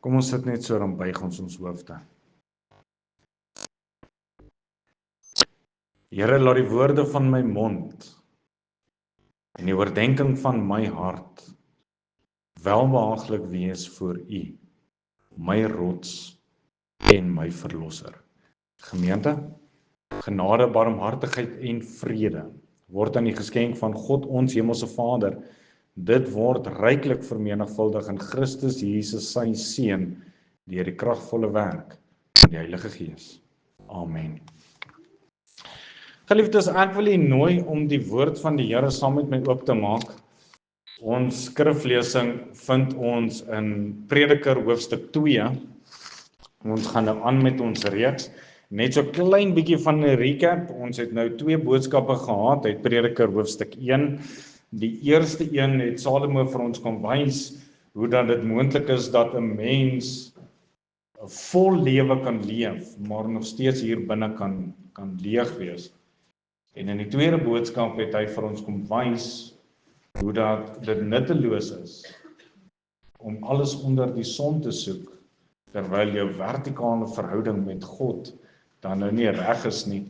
Kom ons sit net so, dan buig ons hoofde. Here, laat die woorde van my mond en die oordeenking van my hart welbehaaglik wees voor U, my rots en my verlosser. Gemeente, genade, barmhartigheid en vrede word aan die geskenk van God ons hemelse Vader. Dit word ryklik vermenigvuldig in Christus Jesus sy Seun deur die kragvolle werk van die Heilige Gees. Amen. Geliefdes, ek wil u nooi om die woord van die Here saam met my oop te maak. Ons skriflesing vind ons in Prediker hoofstuk 2. Ons gaan nou aan met ons reeks. Net so klein bietjie van 'n recap. Ons het nou 2 boodskappe gehad uit Prediker hoofstuk 1. Die eerste een het Salomo vir ons kom wys hoe dat dit moontlik is dat 'n mens 'n vol lewe kan leef, maar nog steeds hier binne kan leeg wees. En in die tweede boodskap het hy vir ons kom wys hoe dat dit nutteloos is om alles onder die son te soek, terwyl jou vertikale verhouding met God dan nou nie reg is nie.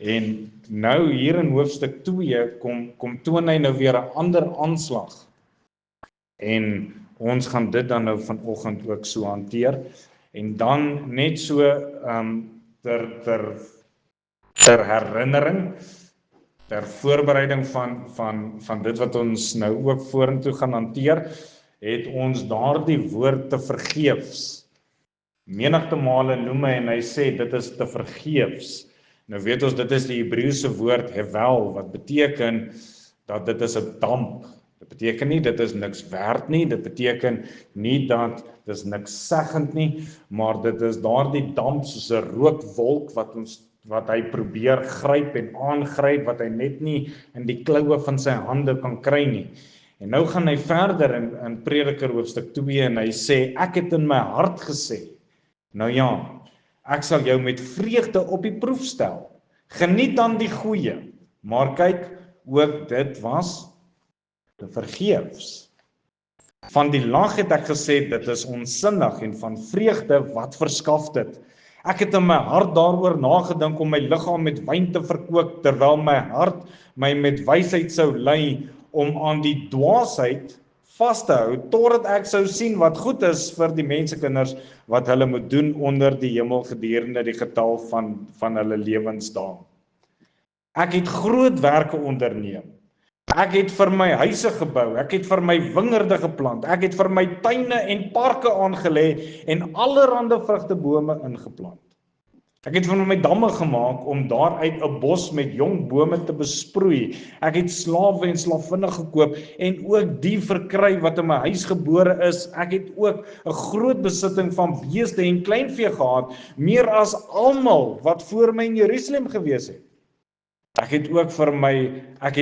En nou hier in hoofstuk 2 kom toon hy nou weer 'n ander aanslag. En ons gaan dit dan nou vanoggend ook so hanteer. En dan net so ter herinnering, ter voorbereiding van dit wat ons nou ook vorentoe gaan hanteer, het ons daardie woord te vergeefs menigte male noem hy en hy sê dit is te vergeefs. Nou weet ons dit is die Hebreëse woord hevel, wat beteken dat dit is 'n damp. Dit beteken nie dit is niks werd nie, dit beteken nie dat dit is niks seggend nie, maar dit is daardie damp soos 'n rookwolk wat hy probeer gryp en aangryp, wat hy net nie in die kloue van sy hande kan kry nie. En nou gaan hy verder in Prediker hoofstuk 2 en hy sê, ek het in my hart gesê, nou ja, ek sal jou met vreugde op die proef stel. Geniet dan die goeie, maar kyk, ook dit was te vergeefs. Van die lag het ek gesê, dit is onsinnig, en van vreugde, wat verskaf dit? Ek het in my hart daaroor nagedink om my liggaam met wyn te verkoop, terwyl my hart my met wysheid sou lei om aan die dwaasheid vas te hou, totdat ek sou sien wat goed is vir die mensekinders, wat hulle moet doen onder die hemel gedurende die getal van hulle lewensdae. Ek het groot werke onderneem. Ek het vir my huise gebou, ek het vir my wingerde geplant, ek het vir my tuine en parke aangelê en allerhande vrugtebome ingeplant. Ek het vir my damme gemaak om daaruit 'n bos met jong bome te besproei. Ek het slawe en slavinne gekoop en ook die verkry wat in my huis gebore is. Ek het ook 'n groot besitting van beeste en kleinvee gehad, meer as almal wat voor my in Jerusalem gewees het. Ek het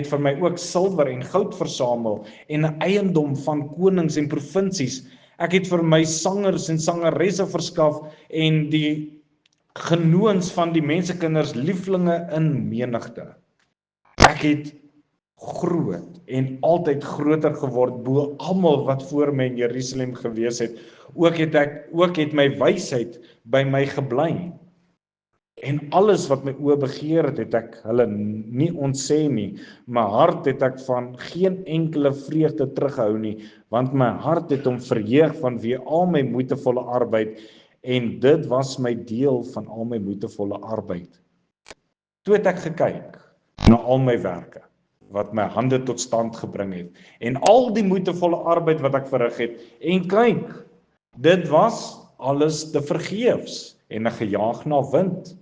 vir my ook silwer en goud versamel en 'n eiendom van konings en provinsies. Ek het vir my sangers en sangeresse verskaf en die genoons van die mensekinders lieflinge in menigte. Ek het groot en altyd groter geword bo almal wat voor my in Jerusalem gewees het. Ook het my wysheid by my gebly. En alles wat my oë begeer het ek hulle nie ontsê nie. My hart het ek van geen enkele vreugde teruggehou nie, want my hart het hom verheug vanweë al my moeitevolle arbeid, en dit was my deel van al my moeitevolle arbeid. Toe het ek gekyk na al my werke, wat my hande tot stand gebring het, en al die moeitevolle arbeid wat ek verrig het, en kyk, dit was alles te vergeefs, en 'n gejaag na wind.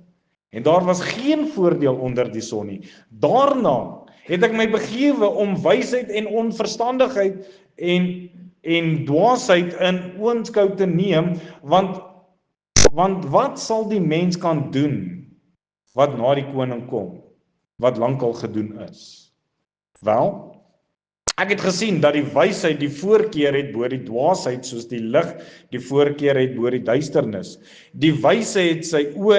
En daar was geen voordeel onder die son nie. Daarna het ek my begewe om wysheid en onverstandigheid en dwaasheid in oënskou te neem, want wat sal die mens kan doen wat na die koning kom, wat lankal gedoen is? Wel, ek het gesien dat die wysheid die voorkeur het bo die dwaasheid, soos die lig die voorkeur het bo die duisternis. Die wyse het sy oë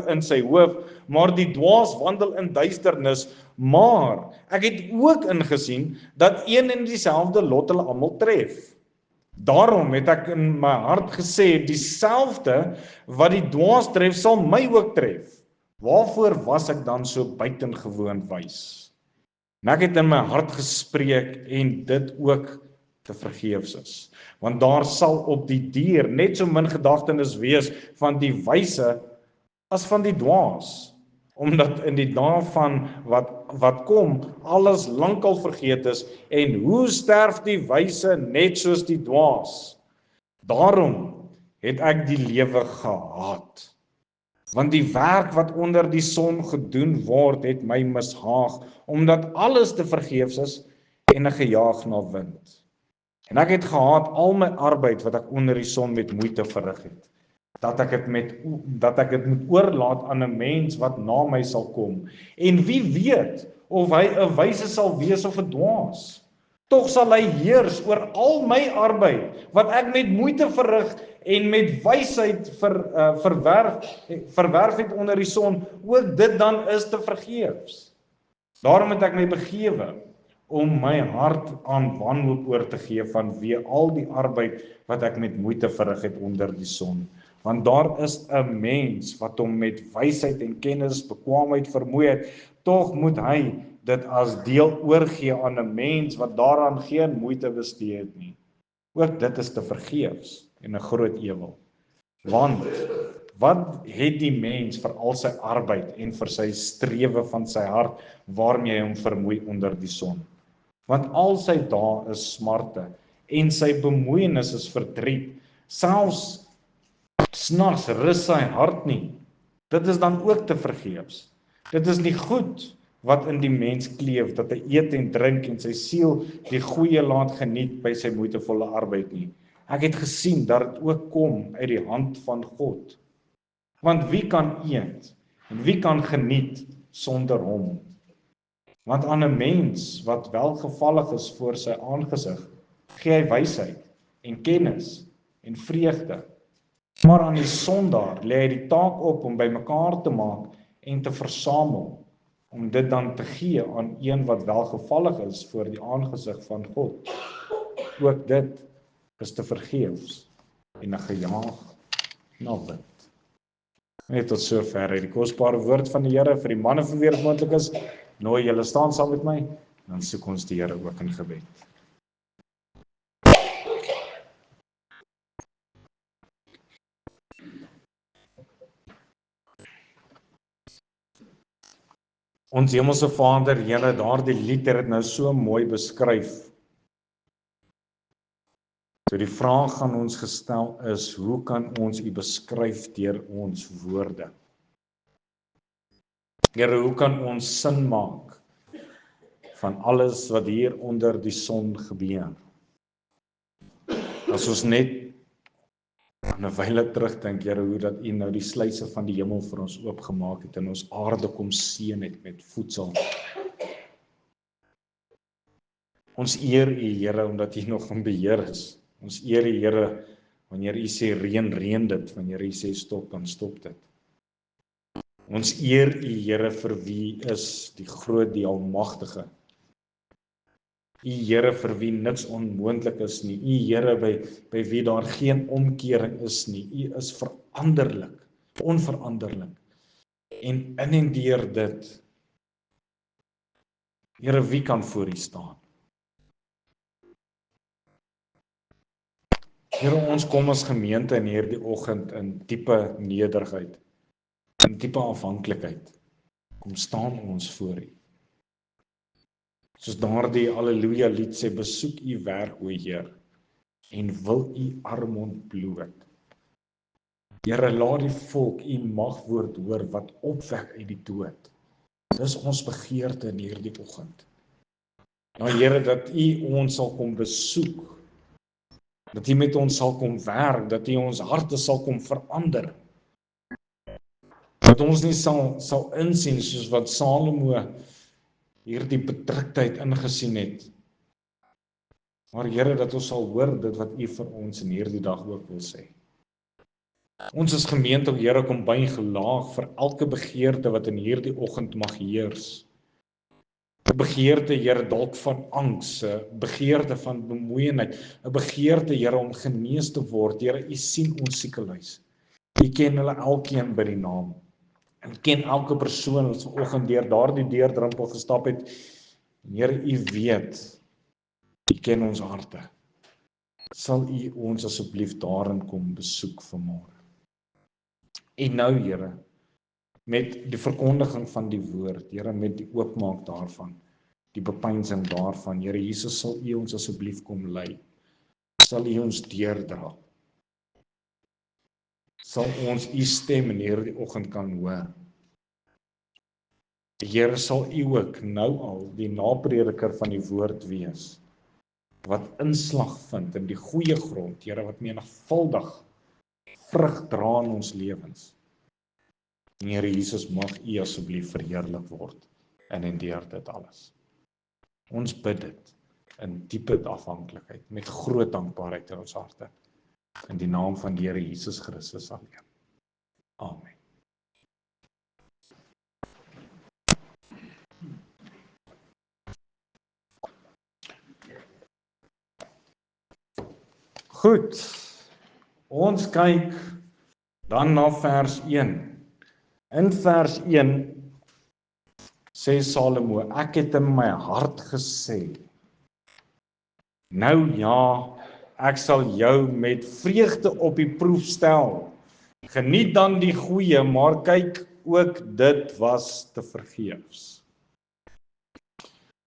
in sy hoof, maar die dwaas wandel in duisternis. Maar ek het ook ingesien dat een en dieselfde lot hulle almal tref. Daarom het ek in my hart gesê, dieselfde wat die dwaas tref, sal my ook tref. Waarvoor was ek dan so buitengewoon wys? En ek het in my hart gespreek en dit ook te vergeefs is. Want daar sal op die duur net so min gedagtenis wees van die wyse as van die dwaas. Omdat in die dae van wat kom, alles lankal vergeet is, en hoe sterf die wyse net soos die dwaas. Daarom het ek die lewe gehaat. Want die werk wat onder die son gedoen word, het my mishaag, omdat alles te vergeefs is en ek gejaag na wind. En ek het gehaat al my arbeid wat ek onder die son met moeite verrig het. Dat ek dit moet oorlaat aan 'n mens wat na my sal kom. En wie weet of hy 'n wyse sal wees of 'n dwaas. Tog sal hy heers oor al my arbeid wat ek met moeite verrig en met wysheid verwerf het onder die son, ook dit dan is te vergeefs. Daarom het ek my begewe om my hart aan wanhoop oor te gee vanweë al die arbeid wat ek met moeite verrig het onder die son. Want daar is 'n mens wat hom met wysheid en kennis, bekwaamheid vermoei het, tog moet hy dit as deel oorgee aan 'n mens wat daaraan geen moeite bestee het nie. Ook dit is te vergeefs en 'n groot ewel. Want wat het die mens vir al sy arbeid en vir sy strewe van sy hart waarmee hy hom vermoei onder die son? Want al sy dae is smarte en sy bemoeienis is verdriet. Selfs snags rus sy hart nie. Dit is dan ook te vergeefs. Dit is nie goed wat in die mens kleef, dat hy eet en drink en sy siel die goeie laat geniet by sy moeitevolle arbeid nie. Ek het gesien dat dit ook kom uit die hand van God. Want wie kan eet en wie kan geniet sonder hom? Want aan 'n mens wat welgevallig is voor sy aangesig, gee hy wysheid en kennis en vreugde. Maar aan die sondaar lê hy die taak op om bymekaar te maak en te versamel, om dit dan te gee aan een wat welgevallig is voor die aangesig van God. Ook dit is te vergeefs en 'n gejaag na wind. Net tot sover uit die kosbare woord van die Here vir die manne vir wie dit moontlik is. Nooi julle staan saam met my, dan soek ons die Here ook in gebed. Ons Hemelse Vader, Here, daardie lied het dit nou so mooi beskryf. So die vraag aan ons gestel is, hoe kan ons U beskryf deur ons woorde? Here, hoe kan ons sin maak van alles wat hier onder die son gebeur? As ons net aan 'n wyle terugdink, Here, hoe dat U nou die sluise van die hemel vir ons oopgemaak het en ons aarde kom seën het met voedsel. Ons eer U, Here, omdat U nog in beheer is. Ons eer U, Here, wanneer U sê reën, reën dit, wanneer U sê stop, dan stop dit. Ons eer U, Here, vir wie is die groot, die almagtige. U, Here, vir wie niks onmoontlik is nie. U, Here, by wie daar geen omkering is nie. U is veranderlik, onveranderlik. En in en deur dit, Here, wie kan voor U staan? Here, ons kom as gemeente in hierdie oggend in diepe nederigheid, in diepe afhanklikheid. Kom staan ons voor U. Soos daardie Alleluia lied sê, besoek U werk, o Heer, en wil U arm ontbloot. Here, laat die volk U magwoord hoor wat opwek uit die dood. Dis ons begeerte in hierdie oggend. Nou Here, dat U ons sal kom besoek, dat U met ons sal kom werk, dat U ons harte sal kom verander. Dat ons nie sal insien soos wat Salomo hierdie bedruktheid ingesien het. Maar Here, dat ons sal hoor dit wat U vir ons in hierdie dag ook wil sê. Ons as gemeente, Here, kom buig laag vir elke begeerte wat in hierdie oggend mag heers. 'n begeerte, Here, dalk van angs, 'n begeerte van bemoeienheid, 'n begeerte, Here, om genees te word. Here, U sien ons siekeluis. U ken hulle elkeen by die naam. En ken elke persoon wat vanoggend deur daardie deurdrempel gestap het. En Here, U weet, U ken ons harte. Sal U ons asseblief daarin kom besoek vanmôre. En nou, Here, met die verkondiging van die woord, Here, met die oopmaak daarvan, die bepeinsing daarvan, Here Jesus, sal U ons asseblief kom lei. Sal U ons deurdra. Sal ons U stem in hierdie oggend kan hoor. Here, sal U ook nou al die naprediker van die woord wees, wat inslag vind in die goeie grond, Here, wat menigvuldig vrug dra in ons lewens. En Here Jesus, mag U asseblief verheerlik word in deur dit alles. Ons bid dit in diepe afhanklikheid, met groot dankbaarheid in ons harte. In die naam van die Here Jesus Christus alleen. Amen. Goed, ons kyk dan na vers 1. In vers 1 sê Salomo, ek het in my hart gesê, nou ja, ek sal jou met vreugde op die proef stel. Geniet dan die goeie, maar kyk ook dit was te vergeefs.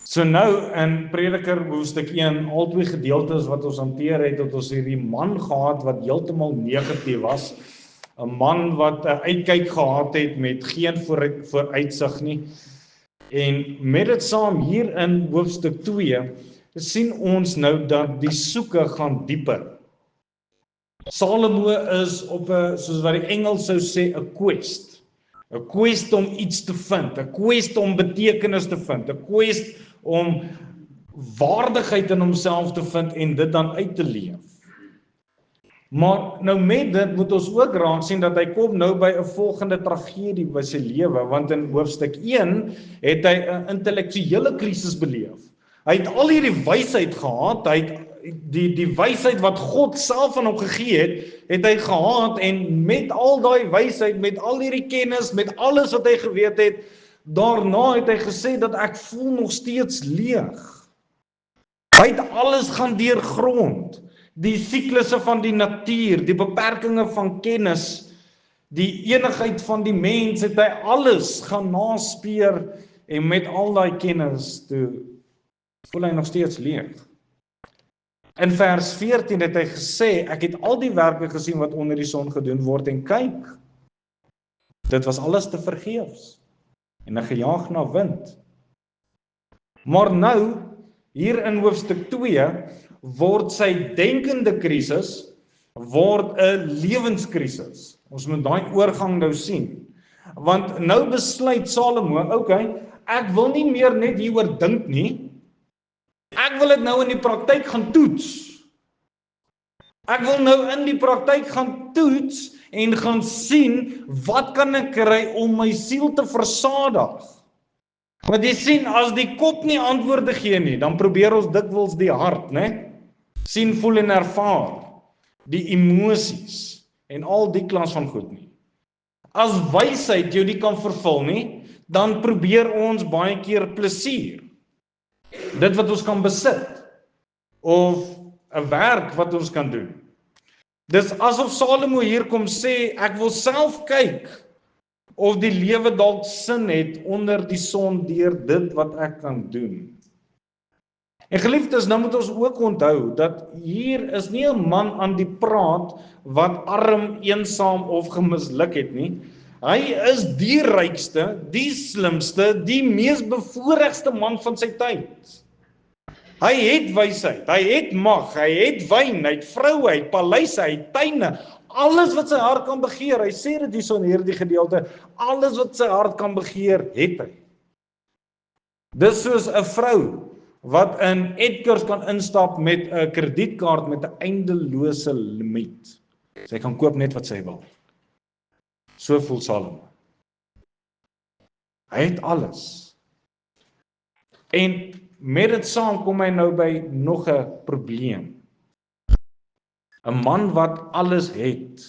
So nou in Prediker hoofstuk 1, al twee gedeeltes wat ons hanteer het ons hierdie man gehad wat heeltemal negatief was, 'n man wat 'n uitkyk gehad het met geen vooruitsig nie. En met dit saam hier in hoofstuk 2 sien ons nou dat die soeke gaan dieper. Salomo is op 'n, soos wat die Engels sou sê, 'n quest. 'n Quest om iets te vind, 'n quest om betekenis te vind, 'n quest om waardigheid in homself te vind en dit dan uit te leef. Maar nou met dit moet ons ook raak sien dat hy kom nou by 'n volgende tragedie by sy lewe, want in hoofstuk 1 het hy 'n intellektuele krisis beleef. Hy het al hierdie wysheid gehad, hy het die wysheid wat God self aan hom gegee het hy gehad, en met al daai wysheid, met al hierdie kennis, met alles wat hy geweet het, daarna het hy gesê dat ek voel nog steeds leeg. Hy het alles gaan deurgrond. Die siklusse van die natuur, die beperkings van kennis, die enigheid van die mens, het hy alles gaan naspeur, en met al daai kennis toe voel hy nog steeds leeg. In vers 14 het hy gesê, ek het al die werke gesien wat onder die son gedoen word, en kyk, dit was alles te vergeefs, en hy gejaag na wind. Maar nou, hier in hoofstuk 2, word sy denkende krisis, word 'n lewenskrisis. Ons moet daai oorgang nou sien. Want nou besluit Salomo, okay, ek wil nie meer net hieroor dink nie, ek wil dit nou in die praktyk gaan toets. Ek wil nou in die praktyk gaan toets, en gaan sien, wat kan ek kry om my siel te versadig? Want jy sien, as die kop nie antwoorde gee nie, dan probeer ons dikwels die hart, né? Sien, voel en ervaar, die emosies, en al die klas van goed nie. As wysheid jou nie kan vervul nie, dan probeer ons baie keer plesier. Dit wat ons kan besit, of 'n werk wat ons kan doen. Dis asof Salomo hier kom sê, ek wil self kyk, of die lewe dalk sin het onder die son deur dit wat ek kan doen. En geliefdes, nou moet ons ook onthou, dat hier is nie 'n man aan die praat, wat arm, eensaam of gemisluk het nie. Hy is die rykste, die slimste, die mees bevoorregste man van sy tyd. Hy het wysheid, hy het mag, hy het wyn, hy het vroue, hy het paleise, hy het tuine, alles wat sy hart kan begeer. Hy sê dit hierso in hierdie gedeelte, alles wat sy hart kan begeer, het hy. Dis soos 'n vrou wat in Edgars kan instap met 'n kredietkaart met 'n eindelose limiet. Sy kan koop net wat sy wil. So voel Salomo. Hy het alles. En met dit saam kom hy nou by nog 'n probleem. 'n man wat alles het,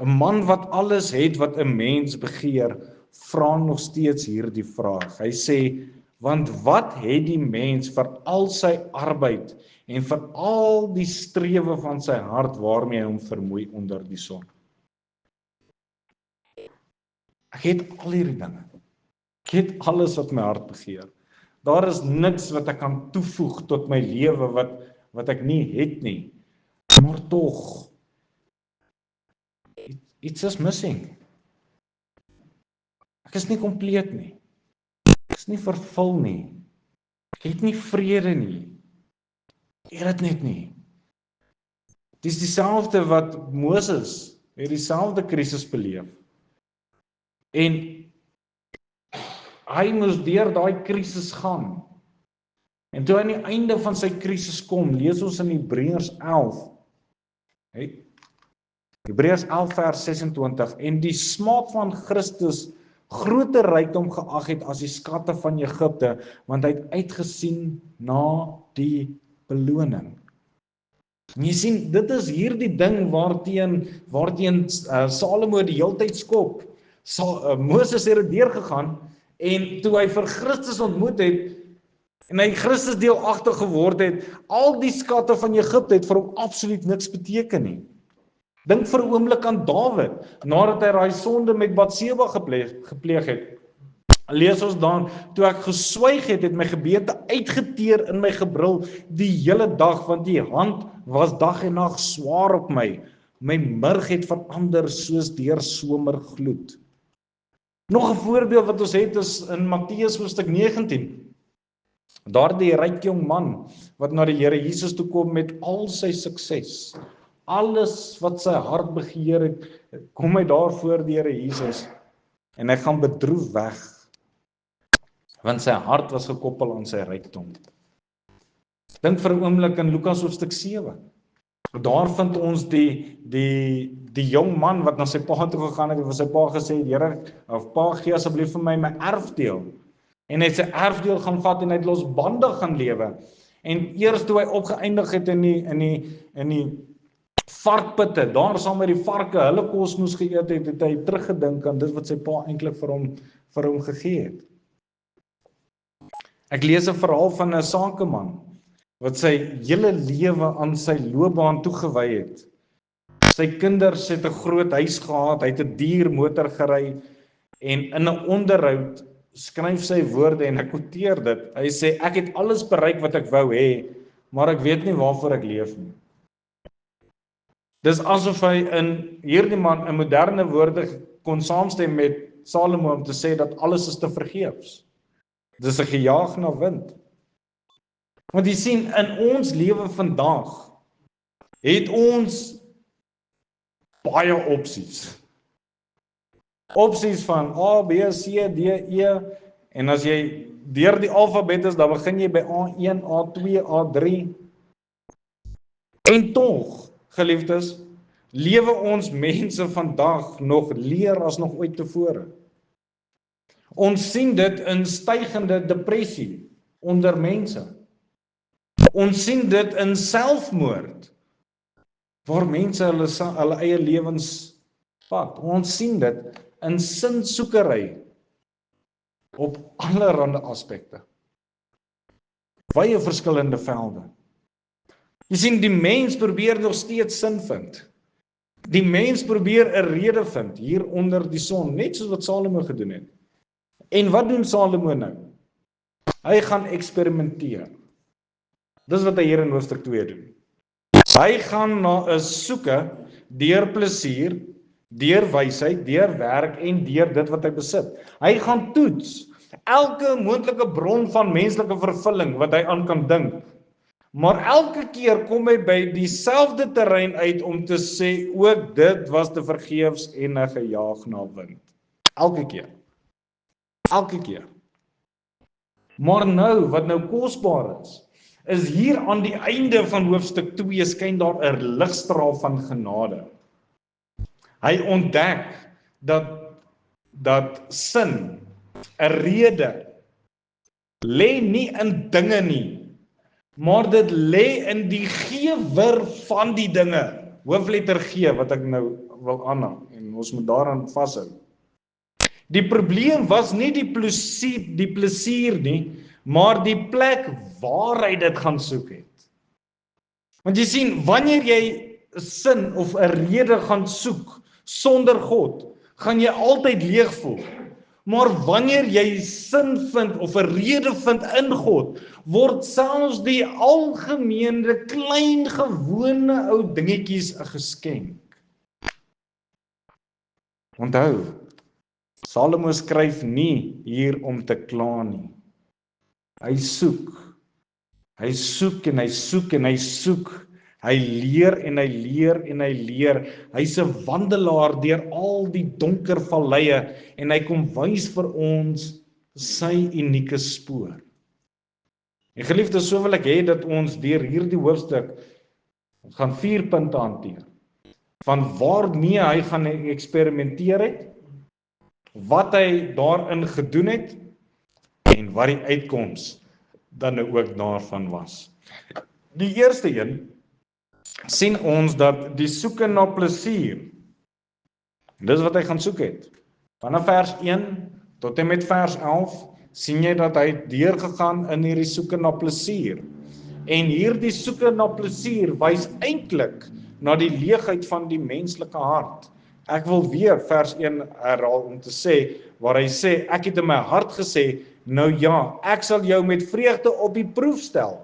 'n man wat alles het wat 'n mens begeer, vra nog steeds hierdie vraag. Hy sê, want wat het die mens vir al sy arbeid en vir al die strewe van sy hart waarmee hy hom vermoei onder die son? Ek het al hierdie dinge. Ek het alles wat my hart begeer. Daar is niks wat ek kan toevoeg tot my lewe wat ek nie het nie. Maar tog, iets is missing. Ek is nie kompleet nie. Ek is nie vervul nie. Ek het nie vrede nie. Ek het dit net nie. Dis dieselfde wat Moses het dieselfde krisis beleef. En hy moes deur daai krisis gaan. En toe aan die einde van sy krisis kom, lees ons in Hebreërs 11. Hebreërs 11 vers 26, en die smaak van Christus groter rykdom geag het as die skatte van Egipte, want hy het uitgesien na die beloning. En jy sien, dit is hierdie ding waarteen Salomo die heeltyd skop. Moses het dit deurgegaan, en toe hy vir Christus ontmoet het, en hy Christus deelagtig geword het, al die skatte van Egipte het vir hom absoluut niks beteken nie. Dink vir 'n oomblik aan Dawid, nadat hy daai sonde met Batseba gepleeg het. Lees ons dan, toe ek geswyg het, het my gebete uitgeteer in my gebrul die hele dag, want die hand was dag en nag swaar op my. My murg het verander soos deur somergloed. Nog 'n voorbeeld wat ons het is in Matteus hoofstuk 19. Daardie ryk jong man wat na die Here Jesus toe kom met al sy sukses. Alles wat sy hart begeer het, kom hy daar voor die Here Jesus. En hy gaan bedroef weg, want sy hart was gekoppel aan sy rykdom. Dink vir 'n oomblik in Lukas hoofstuk 7. Daar vind ons die jong man wat na sy pa toe gegaan het en vir sy pa gesê het, Here, of pa, gee asseblief vir my erfdeel. En hy het sy erfdeel gaan vat en hy het losbandig gaan lewe. En eers toe hy opgeëindig het in die varkpitte, daar saam met die varke hulle kos moes geëet het hy teruggedink aan dit wat sy pa eintlik vir hom gegee het. Ek lees 'n verhaal van 'n sakeman wat sy hele lewe aan sy loopbaan toegewy het. Sy kinders het 'n groot huis gehad, hy het 'n duur motor gery en in 'n onderhoud skryf sy woorde en ek quoteer dit. Hy sê, ek het alles bereik wat ek wou hê, maar ek weet nie waarvoor ek leef nie. Dis asof hy in hierdie man in moderne woorde kon saamstem met Salomo om te sê dat alles is te vergeefs. Dis 'n gejaag na wind. Want jy sien, in ons lewe vandag het ons baie opsies. Opsies van A, B, C, D, E, en as jy deur die alfabet is, dan begin jy by A1, A2, A3. En tog, geliefdes, lewe ons mense vandag nog leer as nog ooit tevore. Ons sien dit in stygende depressie onder mense. Ons sien dit in selfmoord, waar mense hulle eie lewens vat. Ons sien dit in sinsoekery op allerlei aspekte. Baie verskillende velde. Jy sien, die mens probeer nog steeds sin vind. Die mens probeer 'n rede vind hier onder die son, net soos wat Salomo gedoen het. En wat doen Salomo nou? Hy gaan eksperimenteer. Dis wat hy hier in hoofstuk 2 doen. Hy gaan na 'n soeke deur plesier, deur wysheid, deur werk en deur dit wat hy besit. Hy gaan toets elke moontlike bron van menslike vervulling wat hy aan kan dink. Maar elke keer kom hy by dieselfde terrein uit om te sê ook dit was te vergeefs en 'n gejaag na wind. Elke keer. Elke keer. Maar nou, wat nou kosbaar is hier aan die einde van hoofstuk 2 skyn daar 'n ligstraal van genade. Hy ontdek dat sin, 'n rede, lê nie in dinge nie, maar dit lê in die gewer van die dinge. Hoofletter G wat ek nou wil aanhaal en ons moet daaraan vashou. Die probleem was nie die plesier nie, maar die plek waar hy dit gaan soek het. Want jy sien, wanneer jy 'n sin of 'n rede gaan soek sonder God, gaan jy altyd leeg voel. Maar wanneer jy sin vind of 'n rede vind in God, word selfs die algemene klein gewone ou dingetjies 'n geskenk. Onthou, Salomo skryf nie hier om te kla nie. Hy soek en hy soek en hy soek. Hy leer en hy leer en hy leer. Hy's 'n wandelaar deur al die donker valleie en hy kom wys vir ons sy unieke spoor. En geliefdes, so wil ek hê dat ons deur hierdie hoofstuk gaan 4 punte hanteer. Van waarmee hy gaan eksperimenteer het, wat hy daarin gedoen het en wat die uitkoms dan nou ook daarvan was. Die eerste een sien ons dat die soeke na plesier, dis wat hy gaan soek het. Vanaf vers 1 tot en met vers 11 sien jy dat hy deurgegaan in hierdie soeke na plesier. En hierdie soeke na plesier wys eintlik na die leegheid van die menslike hart. Ek wil weer vers 1 herhaal om te sê, waar hy sê, ek het in my hart gesê, nou ja, ek sal jou met vreugde op die proef stel.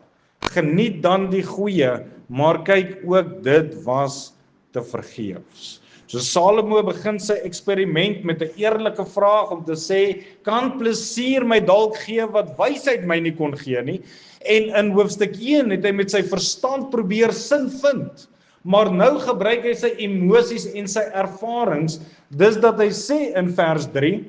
Geniet dan die goeie, maar kyk ook, dit was te vergeefs. So Salomo begin sy eksperiment met 'n eerlike vraag om te sê, kan plesier my dalk gee wat wysheid my nie kon gee nie? En in hoofstuk 1 het hy met sy verstand probeer sin vind. Maar nou gebruik hy sy emosies en sy ervarings, dis dat hy sê in vers 3,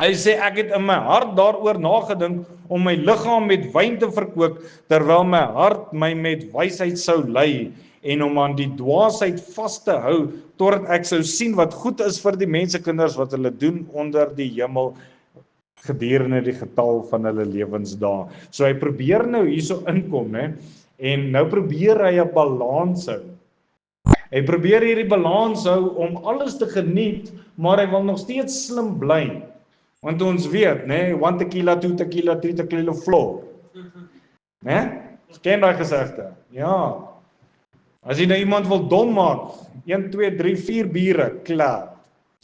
hy sê ek het in my hart daaroor nagedink om my liggaam met wyn te verkoop, terwyl my hart my met wysheid sou lei, en om aan die dwaasheid vas te hou, totdat ek sou sien wat goed is vir die mensekinders wat hulle doen onder die hemel, gedurende die getal van hulle lewensdae. So hy probeer nou hierso inkom, en nou probeer hy 'n balans hou. Hy probeer hierdie balans hou om alles te geniet, maar hy wil nog steeds slim bly. Want ons weet, 1 tequila, 2 tequila, 3 tequila floor. Ken daai gesegde? Ja. As jy nou iemand wil dom maak, 1, 2, 3, 4 biere, klaar.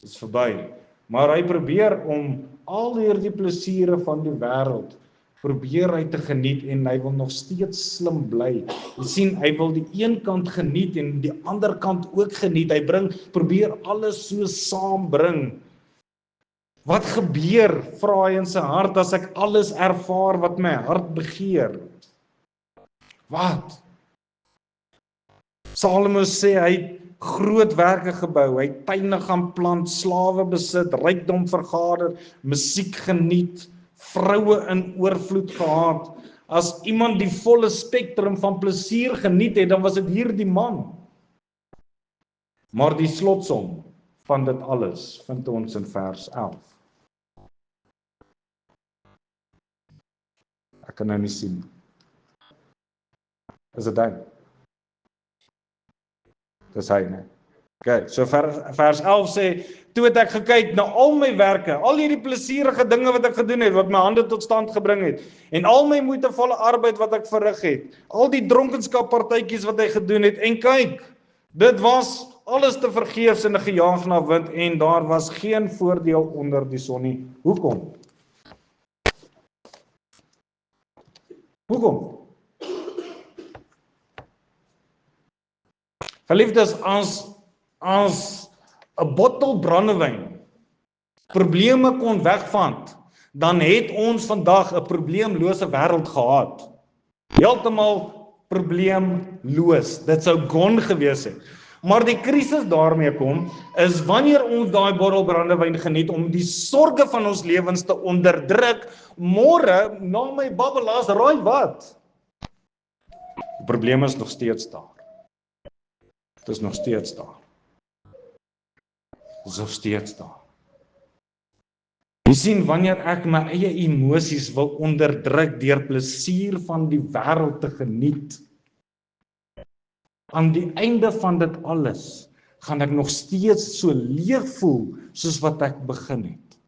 Dis verby. Maar hy probeer om al hierdie plesiere van die wêreld probeer hy te geniet en hy wil nog steeds slim bly. Jy sien, hy wil die een kant geniet en die ander kant ook geniet. Hy probeer alles so saambring. Wat gebeur, vra hy in sy hart, as ek alles ervaar wat my hart begeer? Wat? Salomo sê hy het groot werke gebou, hy het tuine gaan plant, slawe besit, rykdom vergader, musiek geniet, vroue in oorvloed gehad. As iemand die volle spektrum van plesier geniet het, dan was dit hierdie man. Maar die slotsom van dit alles vind ons in vers 11. Ek kan nou nie sien. Is dit hy? Dis hy, né? Okay, so vers 11 sê, toe het ek gekyk na al my werke, al hierdie plesierige dinge wat ek gedoen het, wat my hande tot stand gebring het, en al my moeitevolle arbeid wat ek verrig het, al die dronkenskappartytjies wat hy gedoen het, en kyk, dit was alles te vergeefs en gejaag na wind, en daar was geen voordeel onder die son nie. Hoekom? Hoekom? Geliefdes, as 'n bottel brandewyn probleme kon wegvat, dan het ons vandag 'n probleemlose wêreld gehad. Heeltemal probleemloos. Dit sou gone gewees het. Maar die krisis daarmee kom, is wanneer ons daai bottel brandewyn geniet om die sorge van ons lewens te onderdruk, môre, na my babbelaars, raai wat? Die probleem is nog steeds daar. Dit is nog steeds daar. Dit is nog steeds daar. Jy sien, wanneer ek my eie emosies wil onderdruk deur plesier van die wêreld te geniet, aan die einde van dit alles, gaan ek nog steeds so leeg voel, soos wat ek begin het.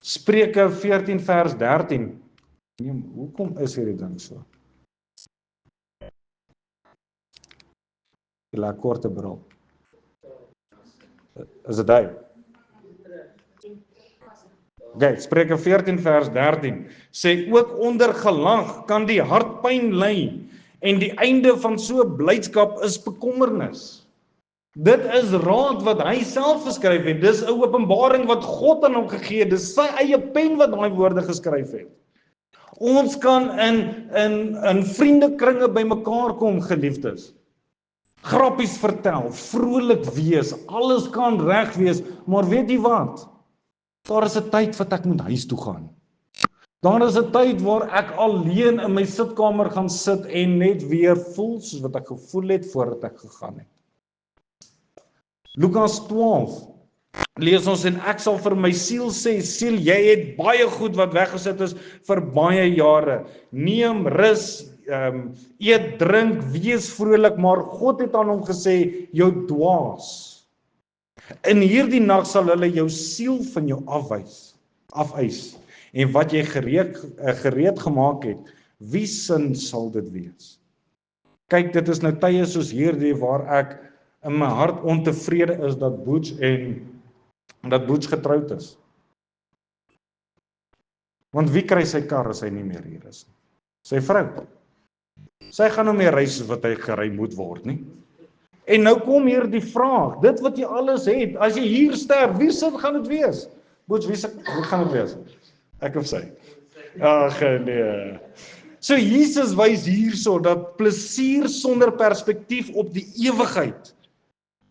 Spreuke 14 vers 13. Nee, hoekom is hierdie ding so? Jy laat korte bril. Is dit hy? Okay, Spreuke 14 vers 13 sê ook onder gelag kan die hart pyn ly en die einde van so blydskap is bekommernis. Dit is raad wat hy self geskryf het. Dis 'n openbaring wat God aan hom gegee het. Dis sy eie pen wat daai woorde geskryf het. Ons kan in vriendekringe bymekaar kom, geliefdes. Grappies vertel, vrolik wees, alles kan reg wees, maar weet jy wat? Daar is 'n tyd wat ek moet huis toe gaan. Daar is 'n tyd waar ek alleen in my sitkamer gaan sit en net weer voel soos wat ek gevoel het voordat ek gegaan het. Lukas 12 lees ons en ek sal vir my siel sê, siel, jy het baie goed wat weggesit is vir baie jare. Neem rus, eet, drink, wees vrolik, maar God het aan hom gesê, jou dwaas. In hierdie nag sal hulle jou siel van jou afeis. En wat jy gereed gemaak het, wie sin sal dit wees? Kyk, dit is nou tye soos hierdie waar ek in my hart ontevrede is dat Butch getroud is. Want wie kry sy kar as hy nie meer hier is? Sy vrou. Sy gaan nou meer reis soos wat hy gery moet word, nie? En nou kom hier die vraag, dit wat jy alles het, as jy hier sterf, wie se gaan dit wees? Butch, wie gaan dit wees? Ek of sy? Ag nee. So Jesus wys hierso dat plesier sonder perspektief op die ewigheid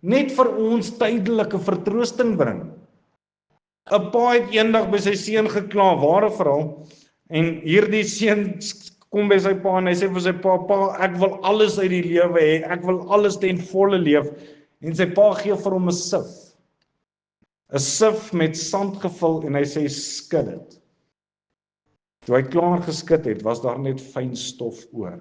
net vir ons tydelike vertroosting bring. 'n Pa het eendag by sy seun gekla, ware verhaal, en hierdie seun kom by sy pa en hy sê vir sy pa, pa, ek wil alles uit die lewe hê, ek wil alles ten volle leef, en sy pa gee vir hom 'n sif. 'n Sif met sand gevul en hy sê, skud dit. Toe hy klaar geskit het, was daar net fyn stof oor.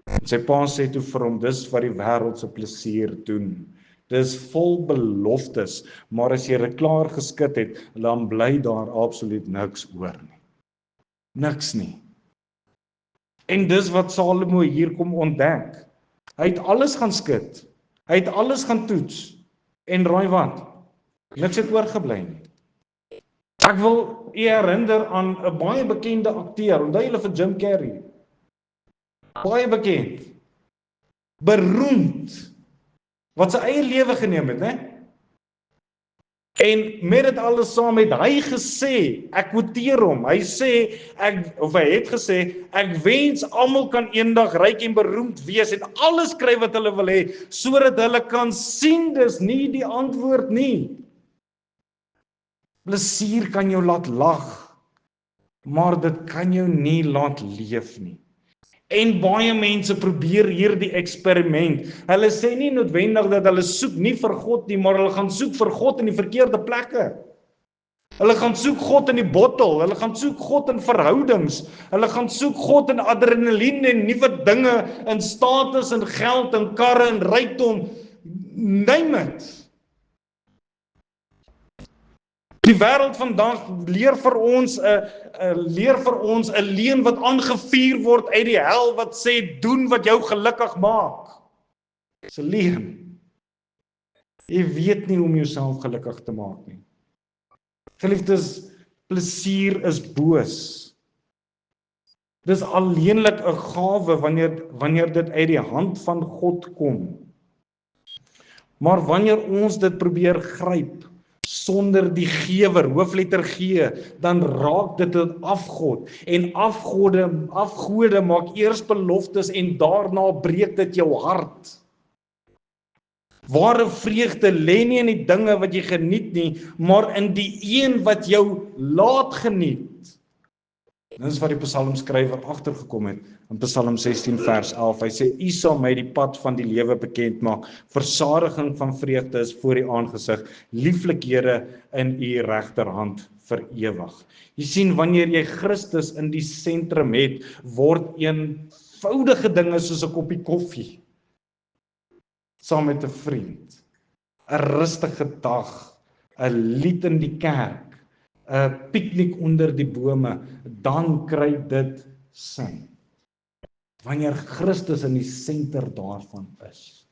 En sy pa sê toe vir hom, dis wat die wêreld se plesier doen. Dis vol beloftes, maar as jy dit klaar geskit het, dan bly daar absoluut niks oor nie. Niks nie. En dis wat Salomo hier kom ontdek. Hy het alles gaan skit. Hy het alles gaan toets. En raai wat? Niks het oorgebly nie. Ek wil u herinner aan 'n baie bekende akteur, onthou julle vir Jim Carrey? Baie bekend. Beroemd. Wat sy eie lewe geneem het, né? En met dit alles saam het hy gesê, ek quoteer hom, hy het gesê, ek wens almal kan eendag ryk en beroemd wees en alles kry wat hulle wil hê, sodat hulle kan sien dis nie die antwoord nie. Plesier kan jou laat lag, maar dit kan jou nie laat leef nie. En baie mense probeer hierdie eksperiment. Hulle sê nie noodwendig dat hulle soek nie vir God nie, maar hulle gaan soek vir God in die verkeerde plekke. Hulle gaan soek God in die bottel, hulle gaan soek God in verhoudings, hulle gaan soek God in adrenalien en nuwe dinge, in status en geld en karre en rykdom, name it. Die wêreld vandag leer vir ons 'n leuen wat aangevuur word uit die hel wat sê doen wat jou gelukkig maak. Dis 'n leuen. Jy weet nie hoe om jouself gelukkig te maak nie. Geliefdes, plesier is boos. Dis alleenlik 'n gawe wanneer dit uit die hand van God kom. Maar wanneer ons dit probeer gryp sonder die gewer, hoofletter G, dan raak dit 'n afgod. En afgode maak eers beloftes en daarna breek dit jou hart. Ware vreugde lê nie in die dinge wat jy geniet nie, maar in die een wat jou laat geniet. Dis wat die psalmskrywer agtergekom het in Psalm 16 vers 11. Hy sê, U sal my die pad van die lewe bekend maak. Versadiging van vreugde is voor U aangesig, lieflikhede in U regterhand vir ewig. Jy sien, wanneer jy Christus in die sentrum het, word eenvoudige dinge soos 'n koppie koffie, saam met 'n vriend, 'n rustige dag, 'n lied in die kerk, 'n piknik onder die bome, dan kry dit sin. Wanneer Christus in die senter daarvan is.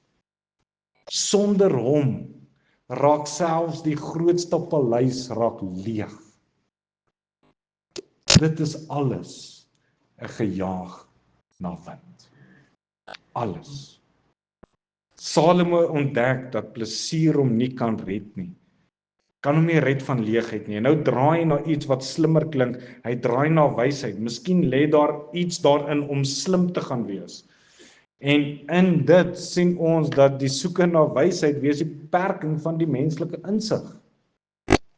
Sonder hom raak selfs die grootste paleis raak leeg. Dit is alles 'n gejaag na wind. Alles. Salomo ontdek dat plesier hom nie kan red nie. Kan hom nie red van leegheid nie. En nou draai hy na iets wat slimmer klink. Hy draai na wysheid. Miskien lê daar iets daarin om slim te gaan wees. En in dit sien ons dat die soeke na wysheid wees die beperking van die menslike insig.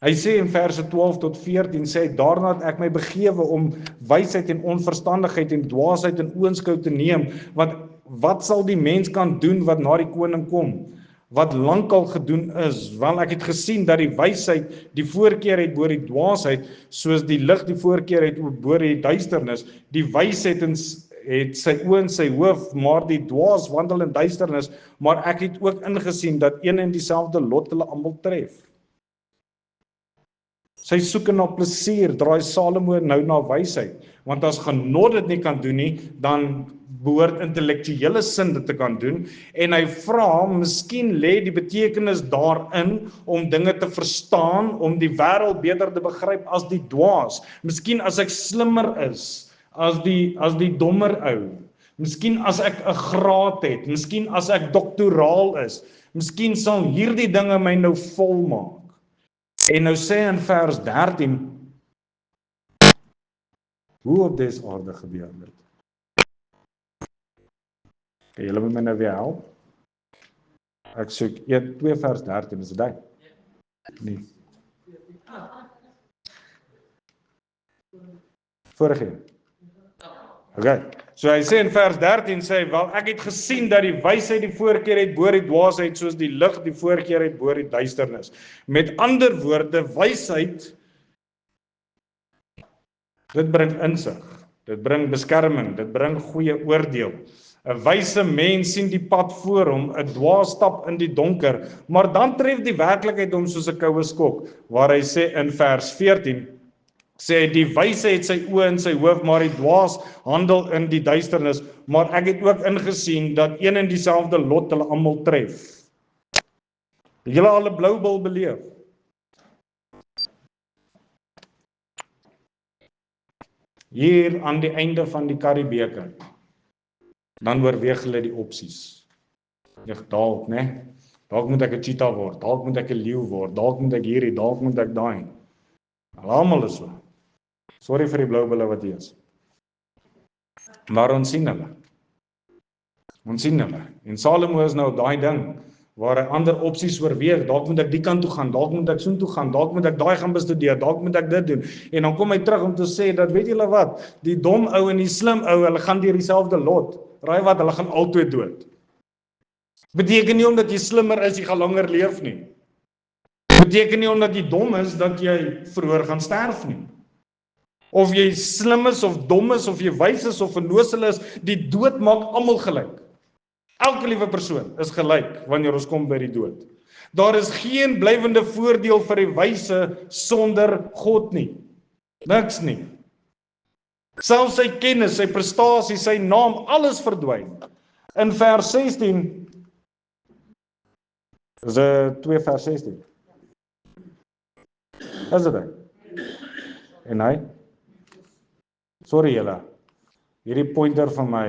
Hy sê in verse 12 tot 14, sê hy, daarna het ek my begewe om wysheid en onverstandigheid en dwaasheid in oënskou te neem, want wat sal die mens kan doen wat na die koning kom? Wat lankal gedoen is, wel ek het gesien dat die wysheid die voorkeur het bo die dwaasheid, soos die lig die voorkeur het bo die duisternis. Die wysheid het sy oë in sy hoof, maar die dwaas wandel in duisternis, maar ek het ook ingesien dat een en dieselfde lot hulle almal tref. Sy soeke na plesier, draai Salomo nou na wysheid, want as genot dit nie kan doen nie, dan behoort intellektuele sin dit te kan doen, en hy vra, miskien lê die betekenis daarin om dinge te verstaan, om die wêreld beter te begryp as die dwaas. Miskien as ek slimmer is as die dommer ou. Miskien as ek 'n graad het, miskien as ek doktoraal is, miskien sal hierdie dinge my nou volmaak. En nou sê in vers 13, hoe op dese aarde gebeur dit? Kan julle met my nou weer help? Ek soek 2 vers 13, is dit hy? Nee. Vorige een. Okay. So hy sê in vers 13, sê hy, wel ek het gesien dat die wysheid die voorkeur het bo die dwaasheid, soos die lig die voorkeur het bo die duisternis. Met ander woorde, wysheid, dit bring insig, dit bring beskerming, dit bring goeie oordeel. 'n Wyse mens sien die pad voor hom, 'n dwaas stap in die donker, maar dan tref die werklikheid hom soos 'n koue skok, waar hy sê in vers 14, sê die wyse het sy oë in sy hoof, maar die dwaas handel in die duisternis, maar ek het ook ingesien dat een en dieselfde lot hulle almal tref. Het julle al 'n blou bil beleef? Hier aan die einde van die Karibeker, dan oorweeg hulle die opsies. Dalk, né? Dalk moet ek 'n cheetah word, dalk moet ek 'n leeu word, dalk moet ek hierdie, dalk moet ek daai. Almal is so. Sorry vir die blou bille wat hier is. Maar ons sien hulle. Ons sien hulle. En Salomo is nou op daai ding, waar hy ander opsies oorweeg, dalk moet ek die kant toe gaan, dalk moet ek so toe gaan, dalk moet ek daai gaan bestudeer, dalk moet ek dit doen. En dan kom hy terug om te sê, dat weet julle wat, die dom ou en die slim ou, hulle gaan deur dieselfde lot. Raai wat, hulle gaan altyd dood. Beteken nie omdat jy slimmer is, jy gaan langer leef nie. Beteken nie omdat jy dom is, dat jy vroeër gaan sterf nie. Of jy slim is, of dom is, of jy wys is, of onnoosel is, die dood maak almal gelyk. Elke liewe persoon is gelyk, wanneer ons kom by die dood. Daar is geen blywende voordeel vir die wyse sonder God nie. Niks nie. Selfs sy kennis, sy prestasie, sy naam, alles verdwyn. In vers 16, is 2 vers 16. Is dit hy? En hy? Sorry julle, hierdie pointer van my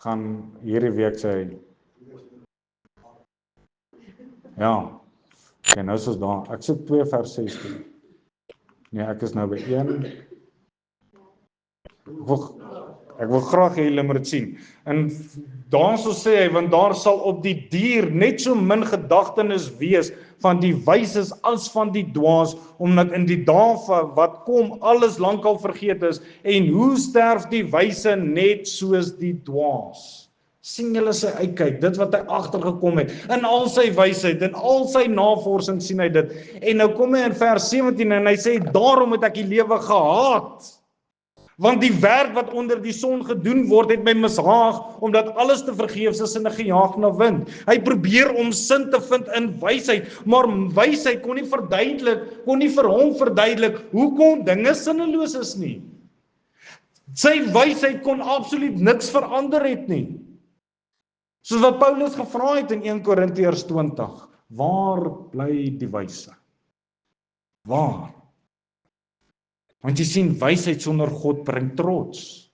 gaan hierdie week sê, ja, okay, nou is ons daar, ek soek 2 vers 16, nee, ek is nou by 1, Ek wil graag hê julle moet dit sien. En daarso sê hy, want daar sal op die dier net so min gedagtenis wees van die wyses as van die dwaas, omdat in die dae wat kom alles lankal vergeet is, en hoe sterf die wyse net soos die dwaas. Sien julle sy uitkyk, dit wat hy agtergekom het, in al sy wysheid, in al sy navorsing sien hy dit, en nou kom hy in vers 17 en hy sê, daarom het ek die lewe gehaat, want die werk wat onder die son gedoen word, het my mishaag, omdat alles te vergeefs is en gejaag na wind. Hy probeer om sin te vind in wysheid, maar wysheid kon nie vir hom verduidelik, hoekom dinge sinneloos is nie. Sy wysheid kon absoluut niks verander het nie. Soos wat Paulus gevra het in 1 Korintiërs 20, waar bly die wyse? Waar? Want jy sien, wysheid sonder God bring trots.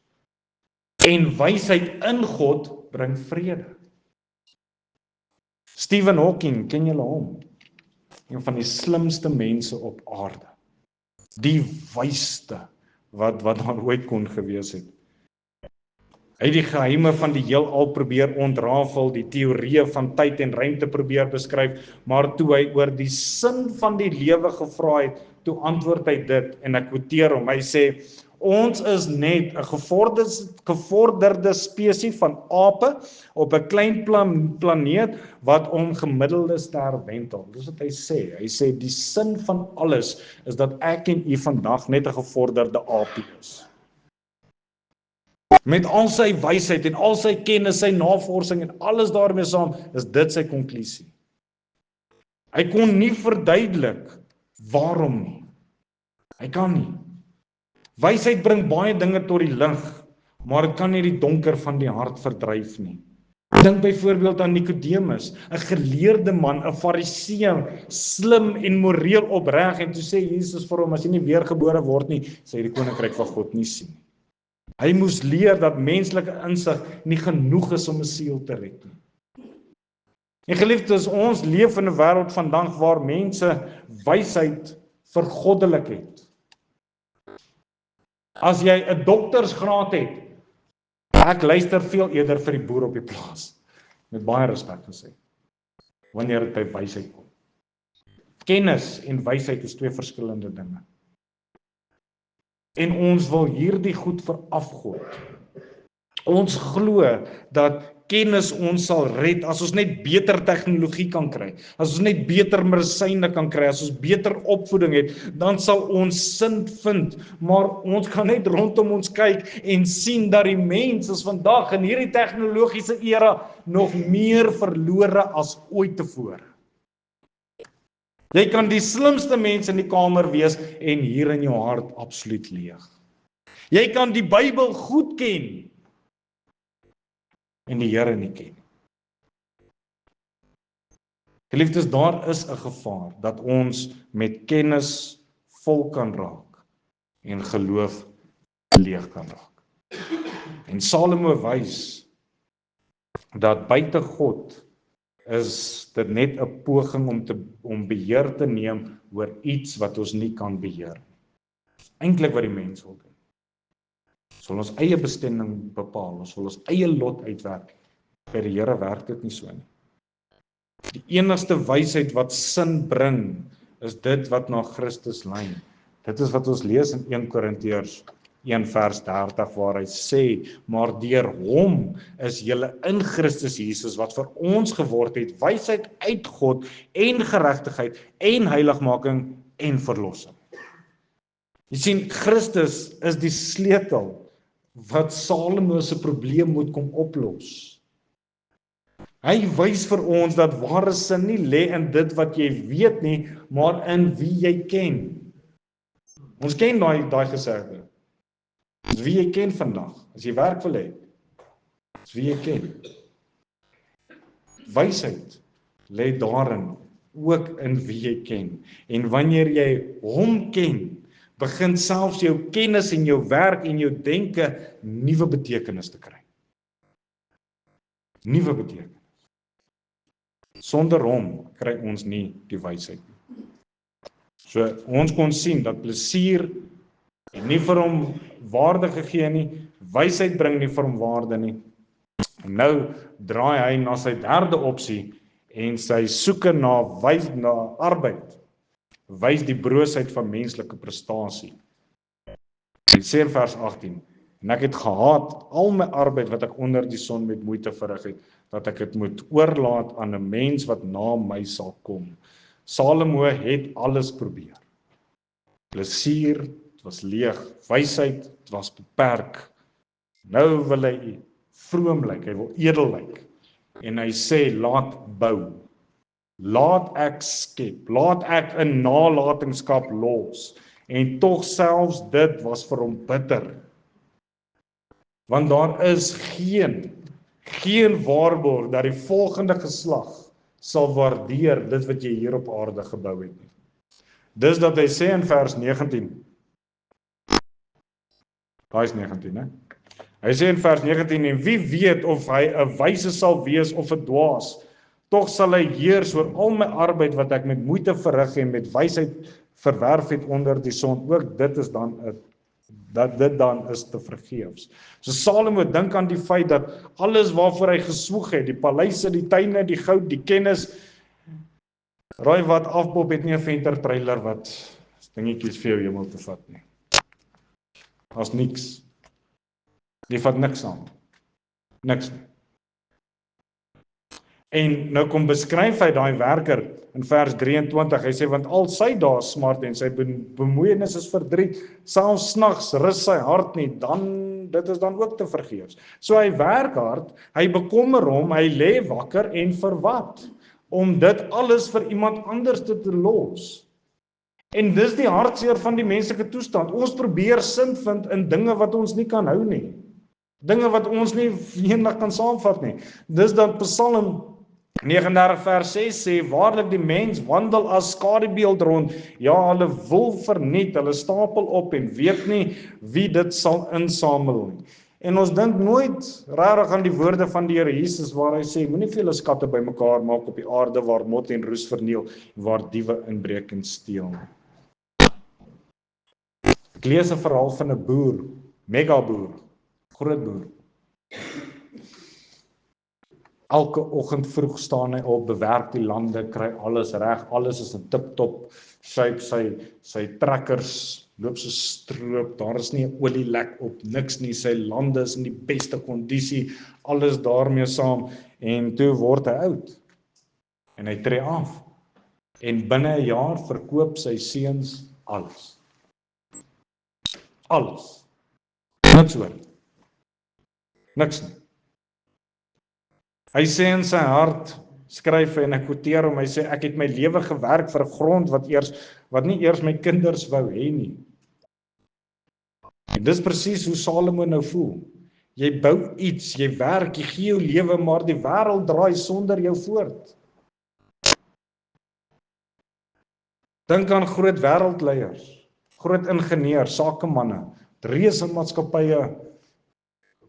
En wysheid in God bring vrede. Stephen Hawking, ken julle hom? Een van die slimste mense op aarde. Die wysste wat daar ooit kon gewees het. Hy het die geheime van die heelal probeer ontrafel, die teorieë van tyd en ruimte probeer beskryf, maar toe hy oor die sin van die lewe gevra het, toe antwoord hy dit, en ek quoteer hom, hy sê, ons is net 'n gevorderde spesies van ape op 'n klein planeet wat om gemiddelde ster wentel. Dis wat hy sê. Hy sê die sin van alles is dat ek en u vandag net 'n gevorderde aapie is. Met al sy wysheid en al sy kennis, sy navorsing en alles daarmee saam, is dit sy konklusie. Hy kon nie verduidelik waarom nie. Hy kan nie. Wysheid bring baie dinge tot die lig, maar dit kan nie die donker van die hart verdryf nie. Dink byvoorbeeld aan Nikodemus, 'n geleerde man, 'n fariseer, slim en moreel opreg, en toe sê Jesus vir hom, as jy nie weergebore word nie, sal jy die koninkryk van God nie sien. Hy moes leer dat menslike insig nie genoeg is om 'n siel te red nie. En geliefdes, ons leef in 'n wêreld vandag waar mense wysheid vergoddelik het. As jy 'n doktersgraad het, ek luister veel eerder vir die boer op die plaas, met baie respek gesê, wanneer dit by wysheid kom. Kennis en wysheid is twee verskillende dinge. En ons wil hierdie goed verafgod. Ons glo dat kennis ons sal red as ons net beter tegnologie kan kry, as ons net beter medisyne kan kry, as ons beter opvoeding het, dan sal ons sin vind, maar ons kan net rondom ons kyk en sien dat die mens is vandag in hierdie tegnologiese era nog meer verlore as ooit tevore. Jy kan die slimste mens in die kamer wees en hier in jou hart absoluut leeg. Jy kan die Bybel goed ken en die Here nie ken. Geliefdes, daar is 'n gevaar dat ons met kennis vol kan raak en geloof leeg kan raak. En Salomo wys dat buite God is dit net 'n poging om beheer te neem oor iets wat ons nie kan beheer. Eintlik wat die mens wil doen. Ons wil ons eie bestemming bepaal, ons wil ons eie lot uitwerk. By die Here werk dit nie so nie. Die enigste wysheid wat sin bring, is dit wat na Christus lei. Dit is wat ons lees in 1 Korintiërs 1 vers 30 waar hy sê, maar deur hom is julle in Christus Jesus wat vir ons geword het, wysheid uit God en geregtigheid en heiligmaking en verlossing. Jy sien, Christus is die sleutel wat Salomo se probleem moet kom oplos. Hy wys vir ons dat ware sin nie lê in dit wat jy weet nie, maar in wie jy ken. Ons ken daai gesegde. Dis wie jy ken vandag, as jy werk wil hê. Dis wie jy ken. Wysheid lê daarin, ook in wie jy ken. En wanneer jy hom ken, begin selfs jou kennis en jou werk en jou denke nuwe betekenis te kry. Nuwe betekenis. Sonder hom kry ons nie die wysheid nie. So ons kon sien dat plesier en nie vir hom waarde gegee nie, Wysheid bring nie vir hom waarde nie. En nou draai hy na sy derde opsie en sy soeke na arbeid wys die broosheid van menslike prestasie. Hy sê in vers 18, en ek het gehaat al my arbeid wat ek onder die son met moeite verrig het, dat ek dit moet oorlaat aan 'n mens wat na my sal kom. Salomo het alles probeer. Plesier, dit was leeg, wysheid, dit was beperk. Nou wil hy vroom lyk, hy wil edel lyk. En hy sê, laat bou. Laat ek skep, laat ek 'n nalatenskap los. En tog selfs dit was vir hom bitter. Want daar is geen waarborg dat die volgende geslag sal waardeer dit wat jy hier op aarde gebou het nie. Dis dat hy sê in vers 19. Daai is 19, né? Hy sê in vers 19, en wie weet of hy 'n wyse sal wees of 'n dwaas, tog sal hy heers oor al my arbeid wat ek met moeite verrig en met wysheid verwerf het onder die son. Ook dit is dan is te vergeefs. So Salomo dink aan die feit dat alles waarvoor hy geswoeg het, die paleise, die tuine, die goud, die kennis, raai wat afpop het nie 'n venter trailer wat dingetjies vir jou hemel te vat nie. As niks. Die vat niks aan. Niks nie. En nou kom beskryf hy daai werker in vers 23, hy sê, want al sy dae smart en sy bemoeienis is verdriet, selfs snags rus sy hart nie, dit is dan ook te vergeefs. So hy werk hard, hy bekommer hom, hy lê wakker en vir wat? Om dit alles vir iemand anders te los. En dis die hartseer van die menslike toestand. Ons probeer sin vind in dinge wat ons nie kan hou nie. Dinge wat ons nie eendag kan saamvat nie. Dis dat Psalm 39 vers 6 sê, waarlik die mens wandel as skadubeeld rond, ja, hulle wil verniet, hulle stapel op en weet nie wie dit sal insamel nie. En ons dink nooit regtig aan die woorde van die Here Jesus waar hy sê, moenie vir julle skatte bymekaar maak op die aarde waar mot en roes verniel, waar diewe inbreek en steel. Ek lees 'n verhaal van 'n boer, megaboer, groot boer. Elke oggend vroeg staan hy op, bewerk die lande, kry alles reg, alles is in tip-top shape, sy trekkers loop so stroop, daar is nie 'n olielek op, niks nie, sy lande is in die beste kondisie, alles daarmee saam, en toe word hy oud, en hy tree af, en binne 'n jaar verkoop sy seuns alles. Alles. Niks oor. Niks nie. Hy sê in sy hart, skryf en ek quoteer hom, hy sê, ek het my lewe gewerk vir 'n grond wat nie eers my kinders wou hê nie. En dis presies hoe Salomo nou voel. Jy bou iets, jy werk, jy gee jou lewe, maar die wêreld draai sonder jou voort. Dink aan groot wêreldleiers, groot ingenieurs, sakemanne, reuse maatskappye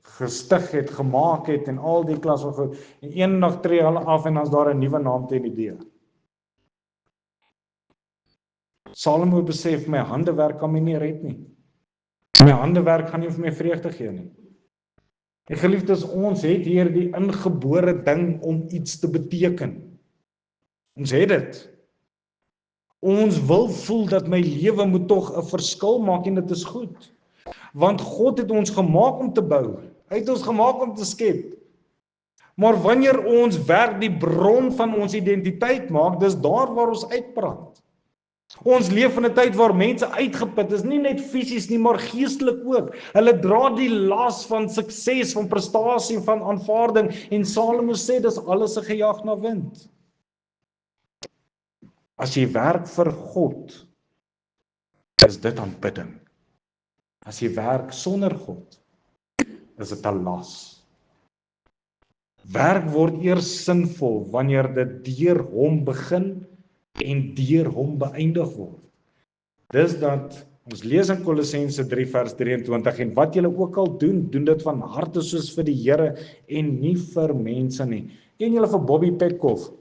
gestig het, gemaak het en al die klas van goed. En eendag tree hulle af en dan is daar 'n nuwe naam teen die deur. Salomo besef, my handewerk kan my nie red nie. My handewerk gaan nie vir my vreugde gee nie. En geliefdes, ons het hier die ingebore ding om iets te beteken. Ons het dit. Ons wil voel dat my lewe moet tog 'n verskil maak en dit is goed. Want God het ons gemaak om te bou. Hy het ons gemaak om te skep. Maar wanneer ons werk die bron van ons identiteit maak, dis daar waar ons uitbrand. Ons leef in 'n tyd waar mense uitgeput is, nie net fisies nie, maar geestelik ook. Hulle dra die las van sukses, van prestasie, van aanvaarding, en Salomo sê dis alles 'n gejag na wind. As jy werk vir God, is dit aanbidding. As jy werk sonder God, is dit 'n las. Werk word eers sinvol wanneer dit deur hom begin en deur hom beëindig word. Dis dat ons lees in Kolossense 3 vers 23, en wat julle ook al doen, doen dit van harte soos vir die Here en nie vir mense nie. Ken julle vir Bobby Petkoff?